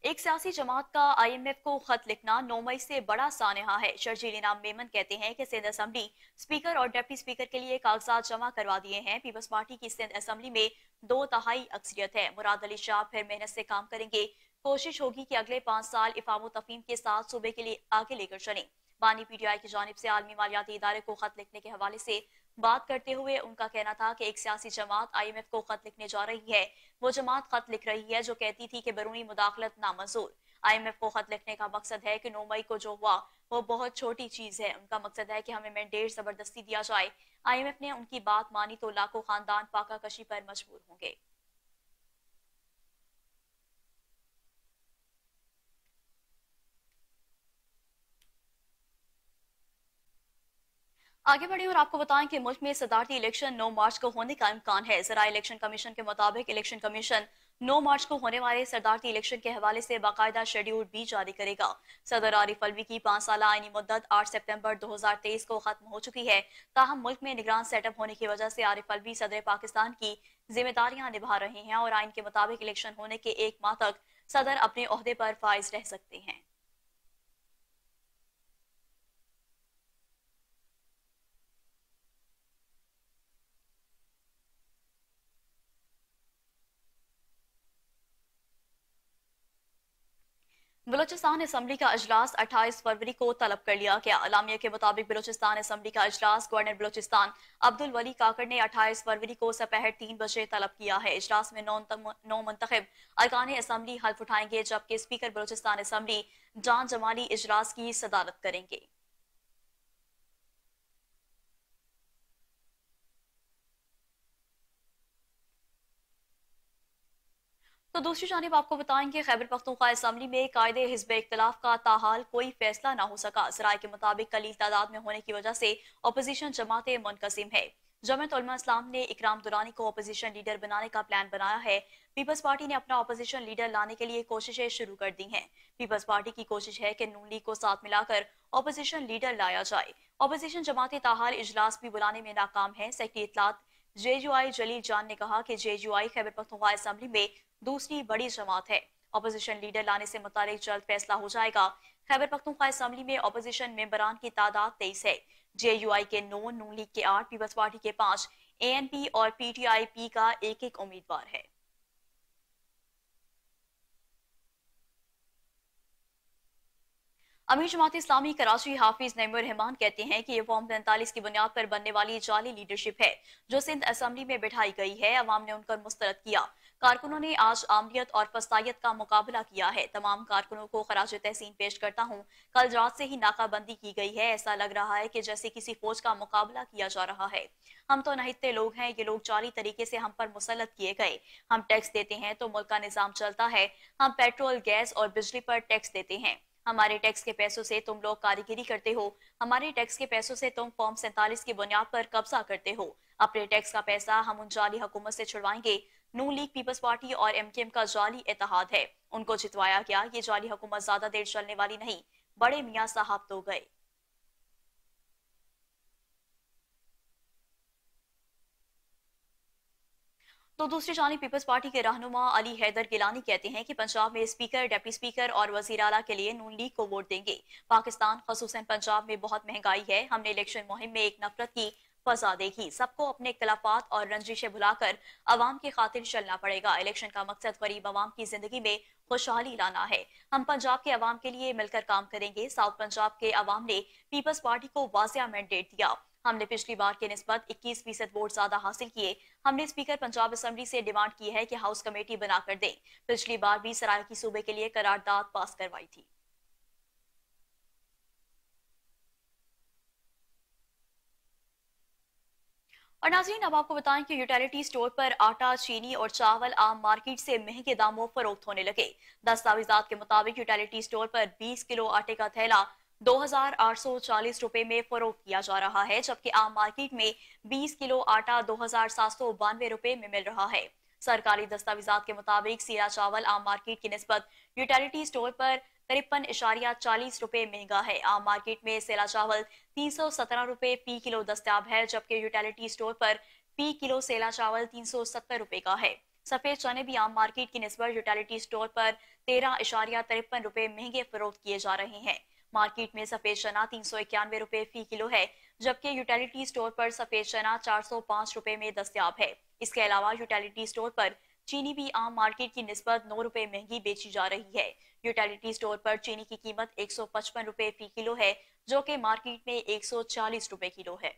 एक सियासी जमात का IMF को खत लिखना 9 मई से बड़ा सानहा है। शर्जील इनाम मेमन कहते हैं कि सिंध असम्बली स्पीकर और डिप्टी स्पीकर के लिए कागजात जमा करवा दिए हैं। पीपल्स पार्टी की सिंध असम्बली में 2/3 अक्सरियत है। मुराद अली शाह फिर मेहनत से काम करेंगे। कोशिश होगी कि अगले 5 साल इफाम तफहीम के साथ सूबे के लिए आगे लेकर चलें। बानी PTI की जानिब से आलमी मालियाती इदारे को खत लिखने के हवाले से बात करते हुए उनका कहना था कि एक सियासी जमात IMF को खत लिखने जा रही है। वो जमात खत लिख रही है जो कहती थी कि बैरूनी मुदाखलत नामंजूर। IMF को खत लिखने का मकसद है कि 9 मई को जो हुआ वो बहुत छोटी चीज है। उनका मकसद है कि हमें मैंडेट जबरदस्ती दिया जाए। IMF ने उनकी बात मानी तो लाखों खानदान पाका कशी पर मजबूर होंगे। आगे बढ़े और आपको बताएं कि मुल्क में सदारती इलेक्शन 9 मार्च को होने का इम्कान है। जरा इलेक्शन कमीशन के मुताबिक इलेक्शन कमीशन 9 मार्च को होने वाले सदारती इलेक्शन के हवाले से बाकायदा शेड्यूल भी जारी करेगा। सदर आरिफ अलवी की 5 साल आईनी मुद्दत 8 सितंबर 2023 को खत्म हो चुकी है। ताहम मुल्क में निगरान सेटअप होने की वजह से आरिफ अलवी सदर पाकिस्तान की जिम्मेदारियां निभा रहे हैं और आइन के मुताबिक इलेक्शन होने के 1 माह तक सदर अपने ओहदे पर फाइज रह सकते हैं। बलूचिस्तान असम्बली का अजलास 28 फरवरी को तलब कर लिया गया। अलामिया के मुताबिक बलूचिस्तान असम्बली का अजलास गवर्नर बलूचिस्तान अब्दुल वली काकड़ ने 28 फरवरी को दोपहर 3 बजे तलब किया है। इजलास में 9 मुंतखब अरकान असम्बली हल्फ उठाएंगे, जबकि स्पीकर बलूचिस्तान असम्बली जान जमाली इजलास की सदारत करेंगे। तो दूसरी जानिब आपको बताएंगे, खैबर पख्तूनख्वा असम्बली में कायदे हिज़्ब इख्तिलाफ का ताहाल कोई फैसला ना हो सका। सराय के मुताबिक कलील तादाद में होने की वजह से अपोजिशन जमातें मुनकसिम है। जमात उलमा इस्लाम ने इकराम दुरानी को अपोजिशन लीडर बनाने का प्लान बनाया है। पीपल्स पार्टी ने अपना अपोजिशन लीडर लाने के लिए कोशिशें शुरू कर दी हैं। पीपल्स पार्टी की कोशिश है कि नून लीग को साथ मिलाकर अपोजिशन लीडर लाया जाए। अपोजिशन जमातें ताहाल इजलास भी बुलाने में नाकाम है। सेक्रेटरी इत्तलात जेयूआई जलील जान ने कहा कि जेयूआई खैबर पख्तूनख्वा असम्बली में दूसरी बड़ी जमात है। अपोजिशन लीडर लाने से मुतालिक जल्द फैसला हो जाएगा। खैबर पख्तूनख्वा असम्बली में अपोजिशन मेंबरान की तादाद 23 है। जेयूआई के 9, नून लीग के 8, पीपल्स पार्टी के 5, एएनपी और पीटीआईपी का एक उम्मीदवार है। अमीर जमात इस्लामी कराची हाफिज नईमुर रहमान कहते हैं कि ये फॉर्म 45 की बुनियाद पर बनने वाली जाली लीडरशिप है जो सिंध असम्बली में बिठाई गई है। अवाम ने उनकर मुस्तरद किया। कारकुनों ने आज आमलियत और फसायत का मुकाबला किया है। तमाम कारकुनों को खराज तहसीन पेश करता हूँ। कल रात से ही नाकाबंदी की गई है। ऐसा लग रहा है कि जैसे किसी फौज का मुकाबला किया जा रहा है। हम तो नहित्ते लोग हैं। ये लोग जाली तरीके से हम पर मुसल्लत किए गए। हम टैक्स देते हैं तो मुल्क का निजाम चलता है। हम पेट्रोल, गैस और बिजली पर टैक्स देते हैं। हमारे टैक्स के पैसों से तुम लोग कारीगरी करते हो। हमारे टैक्स के पैसों से तुम फॉर्म 47 की बुनियाद पर कब्जा करते हो। अपने टैक्स का पैसा हम उन जाली हुकूमत से छुड़वाएंगे। नून लीग, पीपल्स पार्टी और एमकेएम का जाली इत्तेहाद है। उनको जितवाया गया। ये जाली हुकूमत ज्यादा देर चलने वाली नहीं। बड़े मियाँ साहब तो गए। तो दूसरी जानिब पीपल्स पार्टी के रहनुमा अली हैदर गिलानी कहते हैं कि पंजाब में स्पीकर, डिप्टी स्पीकर और वजीर आला के लिए नून लीग को वोट देंगे। पाकिस्तान खसूसन पंजाब में बहुत महंगाई है। हमने इलेक्शन मुहिम में एक नफरत की फजा देखी। सबको अपने इख्तलाफात और रंजिशें भुलाकर अवाम की खातिर चलना पड़ेगा। इलेक्शन का मकसद गरीब अवाम की जिंदगी में खुशहाली लाना है। हम पंजाब के अवाम के लिए मिलकर काम करेंगे। साउथ पंजाब के अवाम ने पीपल्स पार्टी को वाजिया मैंडेट दिया। हमने पिछली बार के निस्बत 21% वोट ज्यादा हासिल किए। हमने स्पीकर पंजाब असम्बली से डिमांड की है कि हाउस कमेटी बनाकर दें। पिछली बार भी सराय की सूबे के लिए करारदाद पास करवाई थी। और नाज़रीन, अब आपको बताएं कि यूटिलिटी स्टोर पर आटा, चीनी और चावल आम मार्केट से महंगे दामों फरोख्त होने लगे। दस्तावेजात के मुताबिक यूटिलिटी स्टोर पर 20 किलो आटे का थैला 2,840 रुपए में फरोख्त किया जा रहा है, जबकि आम मार्केट में 20 किलो आटा 2,792 रुपए में मिल रहा है। सरकारी दस्तावेजात के मुताबिक सीरा चावल आम मार्केट की निस्बत यूटिलिटी स्टोर पर 53.40 रुपए महंगा है। आम मार्केट में सेला चावल 317 रुपए फी किलो दस्तियाब है, जबकि यूटिलिटी स्टोर पर फी किलो सेला चावल 370 रुपए का है। सफेद चने भी आम मार्केट की निस्बत यूटिलिटी स्टोर पर 13.53 रुपए महंगे फरोख्त किए जा रहे हैं। मार्केट में सफेद चना 391 रुपए फी किलो है, जबकि यूटिलिटी स्टोर पर सफेद चना 405 रुपए में दस्तियाब है। इसके अलावा यूटिलिटी स्टोर पर चीनी भी आम मार्केट की निस्बत 9 रुपए महंगी बेची जा रही है। यूटिलिटी स्टोर पर चीनी की कीमत 155 रुपए फी किलो है, जो कि मार्केट में 140 रुपए किलो है।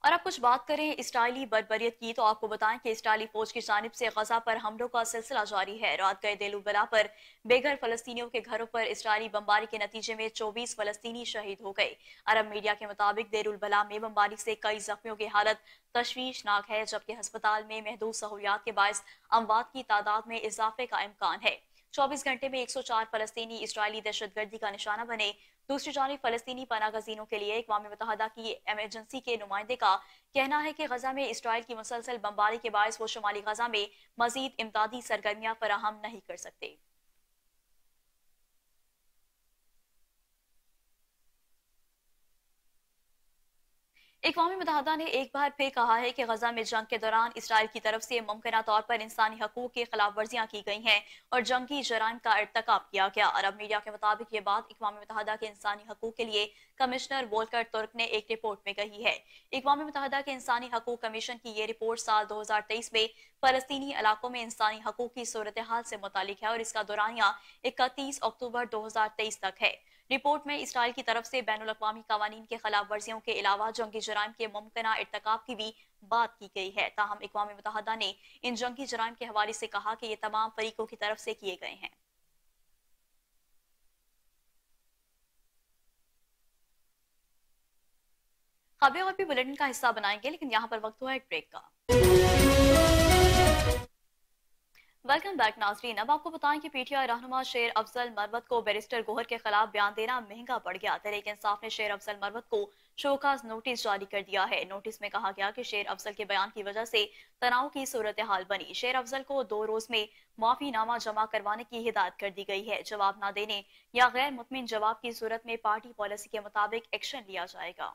और अब कुछ बात करें इसराइली बर्बरियत की, तो आपको बताएं कि इसराइली फौज की जानिब से गजा पर हमलों का सिलसिला जारी है। रात गए देल बला पर बेघर फलस्तीनियों के घरों पर इसराइली बमबारी के नतीजे में 24 फलस्तीनी शहीद हो गए। अरब मीडिया के मुताबिक देरुल बला में बमबारी से कई जख्मियों की हालत तशवीशनाक है, जबकि अस्पताल में महदूद सहूलियात के बायस अमवात की तादाद में इजाफे का इम्कान है। 24 घंटे में 104 फलस्तीनी इसराइली दहशतगर्दी का निशाना बने। दूसरी जानिब फलस्तीनी पनाह गजीनों के लिए अक़वाम मुत्तहदा की एमरजेंसी के नुमाइंदे का कहना है कि गजा में इसराइल की मुसलसल बमबारी के बायस वो शुमाली गजा में मजीद इमदादी सरगर्मियां फराहम नहीं कर सकते। अक़वाम मुत्तहिदा ने एक बार फिर कहा है कि गजा में जंग के दौरान इसराइल की तरफ से मुमकिन तौर पर इंसानी हकूक की खिलाफ वर्जियां की गई हैं और जंगी जराइम का इर्तकाब किया गया। अरब मीडिया के मुताबिक ये बात अक़वाम मुत्तहिदा के इंसानी हकूक के लिए कमिश्नर वोल्कर तुर्क ने एक रिपोर्ट में कही है। अक़वाम मुत्तहिदा के इंसानी हकूक कमीशन की ये रिपोर्ट साल 2023 में फलस्तीनी इलाकों में इंसानी हकूक की सूरत हाल से मुतालिक है और इसका दौरानिया 31 अक्टूबर 2023 तक है। रिपोर्ट में इसराइल की तरफ से बैनुल अक़वामी कवानीन के खिलाफ वर्जियों के अलावा जंगी जराइम के मुमकिन इर्तकाब की भी बात की गई है। ताहम अक़वाम मुत्तहिदा ने इन जंगी जराइम के हवाले से कहा कि ये तमाम फरीकों की तरफ से किए गए हैं। खबरें और भी बुलेटिन का हिस्सा बनाएंगे, लेकिन यहाँ पर वक्त हुआ एक ब्रेक का। वेलकम बैक नाजरीन। अब आपको बताएं कि पीटीआई रहनुमा शेर अफजल मरवत को बैरिस्टर गोहर के खिलाफ बयान देना महंगा पड़ गया। तहरीक इंसाफ ने शेर अफजल मरवत को शोकाज नोटिस जारी कर दिया है। नोटिस में कहा गया कि शेर अफजल के बयान की वजह से तनाव की सूरत हाल बनी। शेर अफजल को 2 रोज में माफीनामा जमा करवाने की हिदायत कर दी गई है। जवाब न देने या गैर मुतमिन जवाब की सूरत में पार्टी पॉलिसी के मुताबिक एक्शन लिया जाएगा।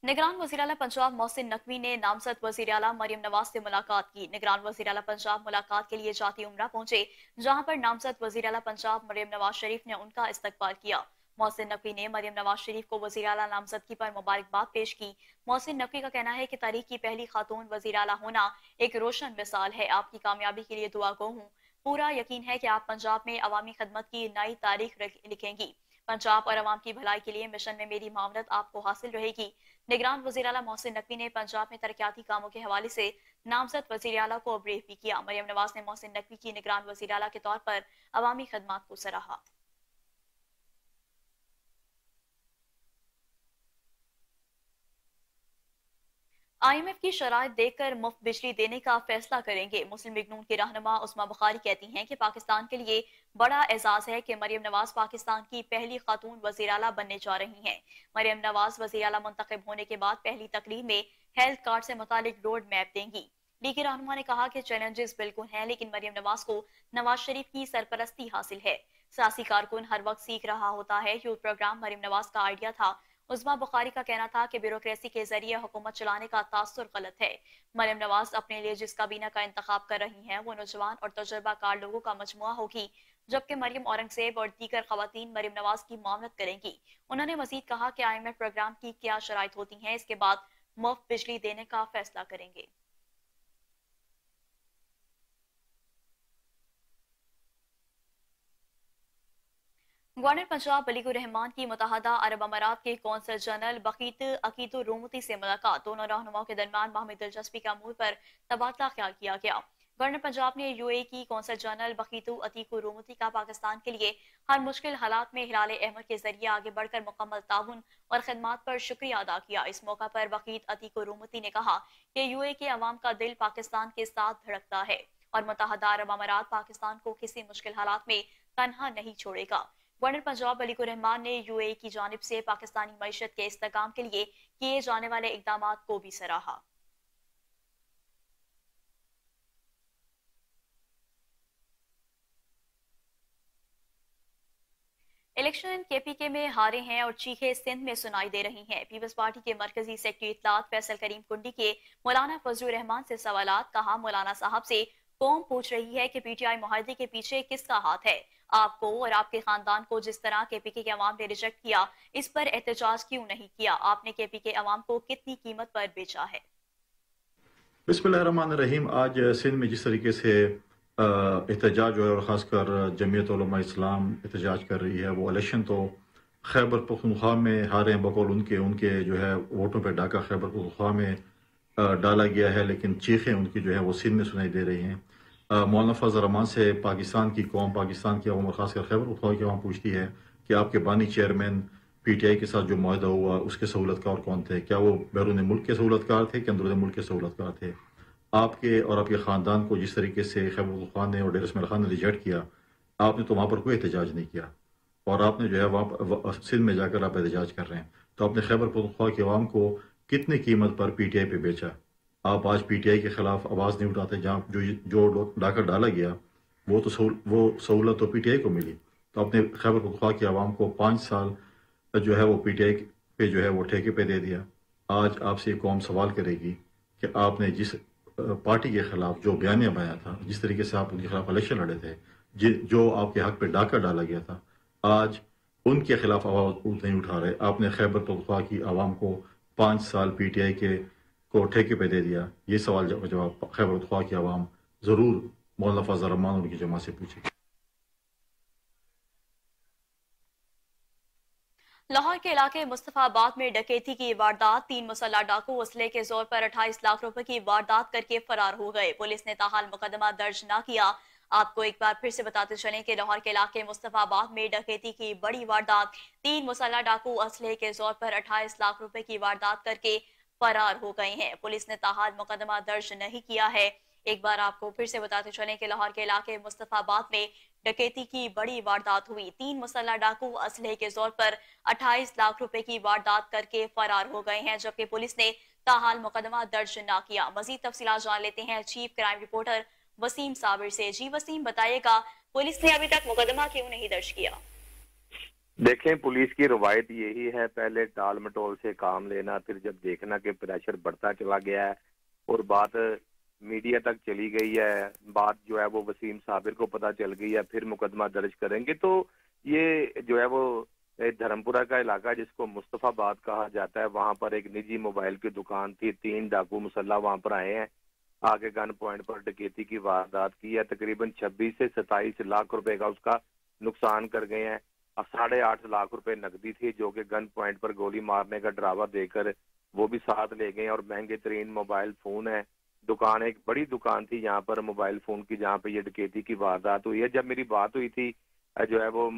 निगरान वज़ीर आला पंजाब मोहसिन नकवी ने नामजद वज़ीर आला मरियम नवाज से मुलाकात की। निगरान वज़ीर आला पंजाब मुलाकात के लिए जाती उम्रा पहुंचे, जहां पर नामजद वज़ीर आला पंजाब मरियम नवाज शरीफ ने उनका इस्तकबाल किया। मोहसिन नकवी ने मरियम नवाज शरीफ को वज़ीर आला नामजदगी पर मुबारकबाद पेश की। मोहसिन नकवी का कहना है कि तारीख की पहली खातून वज़ीर आला होना एक रोशन मिसाल है। आपकी कामयाबी के लिए दुआ गो हूँ। पूरा यकीन है कि आप पंजाब में अवामी खदमत की नई तारीख लिखेंगी। पंजाब और अवाम की भलाई के लिए मिशन में मेरी मामलत आपको हासिल रहेगी। निगरान वज़ीर आला मोहसिन नकवी ने पंजाब में तरक्याती कामों के हवाले से नामजद वज़ीर आला को ब्रीफ भी किया। मरियम नवाज ने मोहसिन नकवी की निगरान वज़ीर आला के तौर पर अवामी खदमात को सराहा। IMF की शराइत देखकर मुफ्त बिजली देने का फैसला करेंगे। मुस्लिम लीग नून की रहनुमा उस्मा बुखारी कहती हैं कि पाकिस्तान के लिए बड़ा एजाज है कि मरियम नवाज पाकिस्तान की पहली खातून वज़ीर आला बनने जा रही हैं। मरियम नवाज वज़ीर आला मुंतखब होने के बाद पहली तकरीर में हेल्थ कार्ड से मुतालिक रोड मैप देंगी। लीगी रहनुमा ने कहा कि चैलेंजेस बिल्कुल हैं, लेकिन मरियम नवाज को नवाज शरीफ की सरपरस्ती हासिल है। सियासी कारकुन हर वक्त सीख रहा होता है। यूथ प्रोग्राम मरियम नवाज का आइडिया था। उस्मा बुखारी का कहना था कि ब्यूरोक्रेसी के जरिए हुकूमत चलाने का तासुर गलत है। मरियम नवाज अपने लिए जिस काबीना का इंतखाब कर रही हैं वो नौजवान और तजुर्बाकार लोगों का मजमुआ होगी, जबकि मरियम औरंगजेब और दीगर खवातीन मरियम नवाज की मामलत करेंगी। उन्होंने मजीद कहा कि IMF प्रोग्राम की क्या शराइत होती हैं, इसके बाद मुफ्त बिजली देने का फैसला करेंगे। गवर्नर पंजाब वलीकुर रहमान की मुत्तहदा अरब अमारात के कौंसल जनरल बकीत अकीदुर रूमती से मुलाकात। दोनों रहनुमाओं के दरमियान बाहमी दिलचस्पी के अमूर पर तबादला ख्याल किया गया। गवर्नर पंजाब ने UAE की कौंसल जनरल बकीतु अतीकु रूमती का पाकिस्तान के लिए हर मुश्किल हालात में हिलाल अहमद के जरिए आगे बढ़कर मुकम्मल ताउन और खदमात पर शुक्रिया अदा किया। इस मौका पर बकीत अतीकु रूमती ने कहा कि UAE के अवाम का दिल पाकिस्तान के साथ धड़कता है और मुत्तहदा अरब अमारात पाकिस्तान को किसी मुश्किल हालात में तन्हा नहीं छोड़ेगा। गवर्नर पंजाब वलीकुर रहमान ने UAE की जानिब से पाकिस्तानी मईशत के इस्तेहकाम के लिए किए जाने वाले इकदाम को भी सराहा। इलेक्शन KPK में हारे हैं और चीखें सिंध में सुनाई दे रही हैं। पीपल्स पार्टी के मरकजी सेक्रेटरी इत्तलात फैसल करीम कुंडी के मौलाना फजलुर रहमान से सवालात। कहा, मौलाना साहब से कौम पूछ रही है कि PTI मुआहदे के पीछे किसका हाथ है। आपको और आपके खानदान को जिस तरह KPK के अवाम ने रिजेक्ट किया, इस पर एहतजाज क्यों नहीं किया। आपने KPK अवाम को कितनी कीमत पर बेचा है। बिस्मिल्लाहिर्रहमानिर्रहीम। आज सिंध में जिस तरीके से एहतजाज जो है और ख़ासकर जमीयत उलमा इस्लाम एहतजाज कर रही है, वो इलेक्शन तो खैबर पख्तूनख्वा में हारे हैं बकौल उनके जो है वोटों पर डाका खैबर पख्तूनख्वा में डाला गया है, लेकिन चीखें उनकी जो है वो सिंध में सुनाई दे रही हैं। मौलाना फजल रहमान से पाकिस्तान की कौम, पाकिस्तान की अवाम और ख़ासकर खैबर पख्तूनख्वा की अवाम पूछती है कि आपके बानी चेयरमैन PTI के साथ जो मुआहदा हुआ उसके सहूलतकार कौन थे? क्या वो बैरून मुल्क के सहूलतकार थे कि अंदरून मुल्क के सहूलतकार थे? आपके और आपके ख़ानदान को जिस तरीके से खैबर पख्तूनख्वा ने और डेर इस्माइल खान ने रिजेक्ट किया, आपने तो वहाँ पर कोई एहतजाज नहीं किया और आपने जो है वहाँ सिंध में जाकर आप एहतजाज कर रहे हैं। तो आपने खैबर पख्तूनख्वा की अवाम को कितनी कीमत पर PTI पे बेचा? आप आज PTI के खिलाफ आवाज़ नहीं उठाते। जहाँ जो डाका डाला गया वो सहूलत तो PTI को मिली, तो आपने खैबर पख्तूनख्वा की आवाम को 5 साल जो है वो पीटीआई पे जो है वो ठेके पे दे दिया। आज आपसे ये कौम सवाल करेगी कि आपने जिस पार्टी के खिलाफ जो बयानिया बनाया था, जिस तरीके से आप उनके खिलाफ इलेक्शन लड़े थे, जो आपके हक पे डाका डाला गया था, आज उनके खिलाफ आवाज नहीं उठा रहे। आपने खैबर पख्तूनख्वा की आवाम को 5 साल पीटीआई के को ठेके पे दे दिया। ये सवाल जवाब खैबर पख्तूनख्वा की आवाम जरूर मौलाना फजल रहमान और उनकी जमात से पूछेगी। लाहौर के इलाके मुस्तफाबाद में डकैती की वारदात, 3 मुसल्लह डाकू असले के जोर पर 28 लाख रुपए की वारदात करके फरार हो गए। पुलिस ने ताहाल मुकदमा दर्ज न किया। आपको एक बार फिर से बताते चलें कि लाहौर के इलाके मुस्तफाबाद में डकैती की बड़ी वारदात, 3 मुसल्लह डाकू असले के जोर पर 28 लाख रुपए की वारदात करके फरार हो गए हैं। पुलिस ने ताहाल मुकदमा दर्ज नहीं किया है। एक बार आपको फिर से बताते चलें कि लाहौर के इलाके मुस्तफाबाद में डकैती की बड़ी वारदात हुई, 3 मुसल्लह डाकू असलहे के जोर पर 28 लाख रुपए की वारदात करके फरार हो गए हैं, जबकि पुलिस ने ताहाल मुकदमा दर्ज न किया। मजीद तफसीलात जान लेते हैं chief crime reporter Waseem Sabir से। जी वसीम, बताइएगा पुलिस ने अभी तक मुकदमा क्यों नहीं दर्ज किया? देखें, पुलिस की रवायत यही है, पहले टाल मटोल से काम लेना, फिर जब देखना कि प्रेशर बढ़ता चला गया है और बात मीडिया तक चली गई है, बात जो है वो वसीम साबिर को पता चल गई है, फिर मुकदमा दर्ज करेंगे। तो ये जो है वो धर्मपुरा का इलाका जिसको मुस्तफाबाद कहा जाता है, वहां पर एक निजी मोबाइल की दुकान थी, 3 डाकू मुसल्ला वहां पर आए हैं, आगे गन पॉइंट पर डकैती की वारदात की है। तकरीबन 26 से 27 लाख रुपए का उसका नुकसान कर गए हैं। 8.5 लाख रुपए नकदी थी जो कि गन पॉइंट पर गोली मारने का डरावा देकर वो भी साथ ले गए, और महंगे तरीन मोबाइल फोन है। दुकान एक बड़ी दुकान थी यहाँ पर मोबाइल फोन की, जहाँ पे ये डकैती की वारदात हुई है। जब मेरी बात हुई थी जो है वो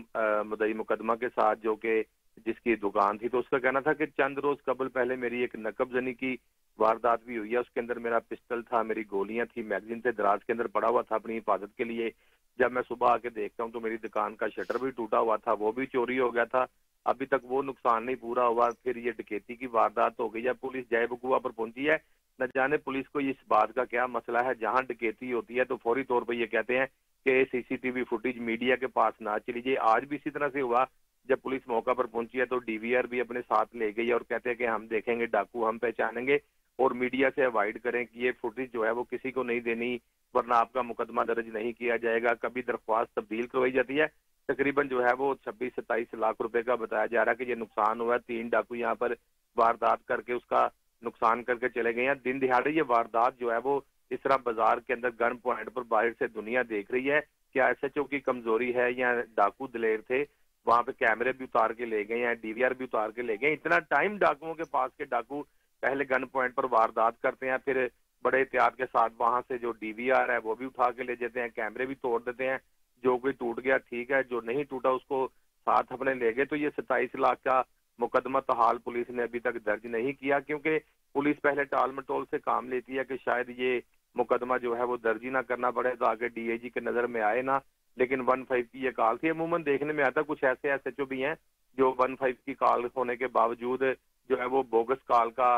मुद्दई मुकदमा के साथ जो कि जिसकी दुकान थी, तो उसका कहना था कि चंद रोज कबल पहले मेरी एक नकबजनी की वारदात भी हुई है, उसके अंदर मेरा पिस्टल था, मेरी गोलियां थी, मैगजीन थे, दराज के अंदर पड़ा हुआ था अपनी हिफाजत के लिए। जब मैं सुबह आके देखता हूँ तो मेरी दुकान का शटर भी टूटा हुआ था, वो भी चोरी हो गया था, अभी तक वो नुकसान नहीं पूरा हुआ, फिर ये डकैती की वारदात हो गई है। पुलिस जय बकुआ पर पहुंची है, न जाने पुलिस को इस बात का क्या मसला है, जहां डकैती होती है तो फौरी तौर पर ये कहते हैं कि सीसीटीवी फुटेज मीडिया के पास ना चली जाए। आज भी इसी तरह से हुआ, जब पुलिस मौका पर पहुंची है तो डीवीआर भी अपने साथ ले गई है और कहते हैं कि हम देखेंगे, डाकू हम पहचानेंगे, और मीडिया से अवॉइड करें कि ये फुटेज जो है वो किसी को नहीं देनी, वरना आपका मुकदमा दर्ज नहीं किया जाएगा। कभी दरख्वास्त तब्दील करवाई जाती है। तकरीबन जो है वो 26-27 लाख रुपए का बताया जा रहा है कि ये नुकसान हुआ है। 3 डाकू यहाँ पर वारदात करके उसका नुकसान करके चले गए हैं। दिन दिहाड़े ये वारदात जो है वो इस तरह बाजार के अंदर गन पॉइंट पर बाहर से दुनिया देख रही है। क्या एसएचओ की कमजोरी है या डाकू दिलेर थे? वहां पे कैमरे भी उतार के ले गए हैं, डीवीआर भी उतार के ले गए। इतना टाइम डाकुओं के पास के डाकू पहले गन पॉइंट पर वारदात करते हैं, फिर बड़े एहतियात के साथ वहां से जो डीवीआर है वो भी उठा के ले जाते हैं, कैमरे भी तोड़ देते हैं। जो कोई टूट गया ठीक है, जो नहीं टूटा उसको साथ अपने ले गए। तो ये 27 लाख का मुकदमा तहाल पुलिस ने अभी तक दर्ज नहीं किया, क्योंकि पुलिस पहले टाल मटोल से काम लेती है कि शायद ये मुकदमा जो है वो दर्ज ही ना करना पड़े, तो आगे डीआईजी के नजर में आए ना। लेकिन 15 की ये कॉल थी। अमूमन देखने में आता कुछ ऐसे एसएचओ भी हैं जो 15 की कॉल होने के बावजूद जो है वो बोगस कॉल का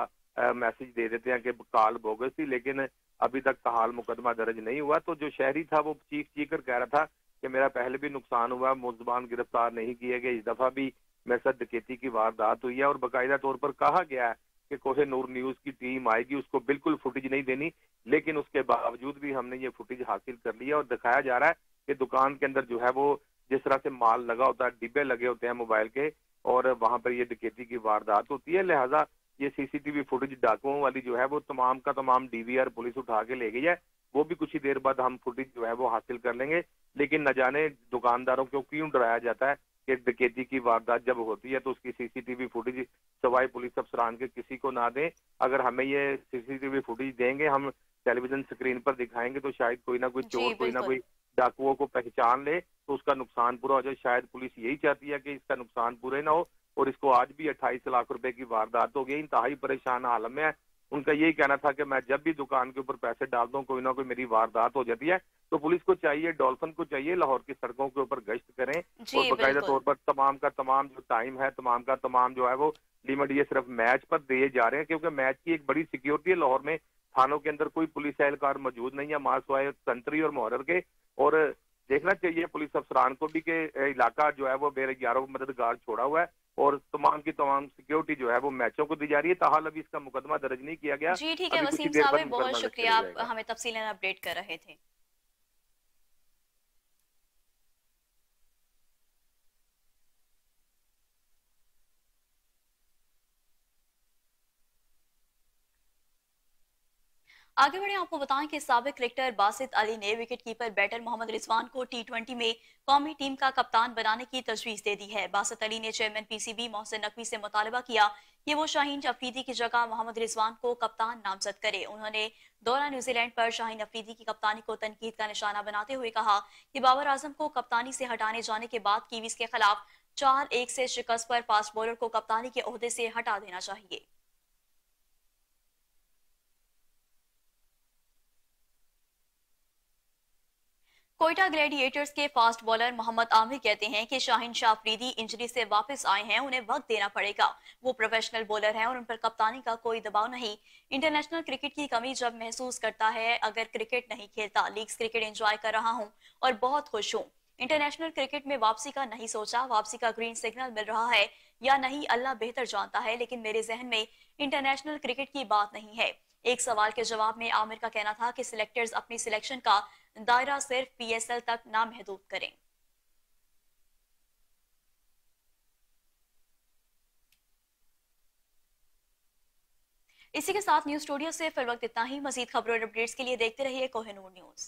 मैसेज दे देते हैं कि कॉल बोगस थी, लेकिन अभी तक तहाल मुकदमा दर्ज नहीं हुआ। तो जो शहरी था वो चीख कर कह रहा था कि मेरा पहले भी नुकसान हुआ, मुल्ज़मान गिरफ्तार नहीं किए गए, इस दफा भी मेरे साथ डकैती की वारदात हुई है। और बाकायदा तौर पर कहा गया है कि कोहिनूर न्यूज की टीम आएगी, उसको बिल्कुल फुटेज नहीं देनी, लेकिन उसके बावजूद भी हमने ये फुटेज हासिल कर लिया और दिखाया जा रहा है कि दुकान के अंदर जो है वो जिस तरह से माल लगा होता है, डिब्बे लगे होते हैं मोबाइल के, और वहां पर ये डकैती की वारदात होती है। लिहाजा ये सीसीटीवी फुटेज डाकुओं वाली जो है वो तमाम का तमाम डीवीआर पुलिस उठा के ले गई है। वो भी कुछ ही देर बाद हम फुटेज जो है वो हासिल कर लेंगे। लेकिन न जाने दुकानदारों को क्यों डराया जाता है कि डकैती की वारदात जब होती है तो उसकी सीसीटीवी फुटेज सवाई पुलिस अफसरान के किसी को ना दें। अगर हमें ये सीसीटीवी फुटेज देंगे, हम टेलीविजन स्क्रीन पर दिखाएंगे, तो शायद कोई ना कोई चोर, कोई ना कोई डाकुओं को पहचान ले तो उसका नुकसान पूरा हो जाए। शायद पुलिस यही चाहती है कि इसका नुकसान पूरे ना हो, और इसको आज भी 28 लाख रुपए की वारदात हो गई। इंतहाई परेशान हालत में है। उनका यही कहना था कि मैं जब भी दुकान के ऊपर पैसे डालता हूँ कोई ना कोई मेरी वारदात हो जाती है। तो पुलिस को चाहिए, डॉल्फिन को चाहिए, लाहौर की सड़कों के ऊपर गश्त करें और बाकायदा तौर पर तमाम का तमाम जो टाइम है, तमाम का तमाम जो है वो लिमिट ये सिर्फ मैच पर दिए जा रहे हैं, क्योंकि मैच की एक बड़ी सिक्योरिटी है लाहौर में। थानों के अंदर कोई पुलिस एहलकार मौजूद नहीं है मां सिवाय संतरी और मुहर्रर के, और देखना चाहिए पुलिस अफसरान को भी कि इलाका जो है वो बेरोजगारों को मददगार छोड़ा हुआ है और तमाम की तमाम सिक्योरिटी जो है वो मैचों को दी जा रही है। ताहाल अभी इसका मुकदमा दर्ज नहीं किया गया। जी ठीक है अभी कुछ ही वसीम देर साहब, बाद बहुत मुकदमा दर्ज शुक्रिया, किया आप जाएगा। हमें तफसीलन अपडेट कर रहे थे। आगे बढ़े, आपको बताएं कि साबिक क्रिकेटर बासित अली ने wicket keeper batter Mohammad Rizwan को टी20 में कौमी टीम का कप्तान बनाने की तजवीज दे दी है। बासित अली ने चेयरमैन पीसीबी मोहसिन नकवी से मुतालबा किया कि वो शाहीन अफरीदी की जगह मोहम्मद रिजवान को कप्तान नामजद करे। उन्होंने दौरा न्यूजीलैंड पर शाहीन अफरीदी की कप्तानी को तनकीद का निशाना बनाते हुए कहा कि बाबर आजम को कप्तानी से हटाने जाने के बाद कीवीज के खिलाफ 4-1 से शिकस्त पर फास्ट बॉलर को कप्तानी के ओहदे से हटा देना चाहिए। कोयटा ग्लैडिएटर्स के फास्ट बॉलर मोहम्मद आमिर कहते हैं कि शाहीन शाह अफरीदी इंजरी से वापस आए हैं, उन्हें वक्त देना पड़ेगा। वो प्रोफेशनल बॉलर हैं और उन पर कप्तानी का कोई दबाव नहीं। इंटरनेशनल क्रिकेट की कमी जब महसूस करता है, अगर क्रिकेट नहीं खेलता, लीग्स क्रिकेट एंजॉय कर रहा हूं और बहुत खुश हूं। इंटरनेशनल क्रिकेट में वापसी का नहीं सोचा, वापसी का ग्रीन सिग्नल मिल रहा है या नहीं अल्लाह बेहतर जानता है, लेकिन मेरे जहन में इंटरनेशनल क्रिकेट की बात नहीं है। एक सवाल के जवाब में आमिर का कहना था कि सिलेक्टर्स अपनी सिलेक्शन का दायरा सिर्फ पीएसएल तक ना महदूद करें। इसी के साथ न्यूज स्टूडियो से फिर वक्त इतना ही। मजीद खबरों और अपडेट्स के लिए देखते रहिए कोहिनूर न्यूज।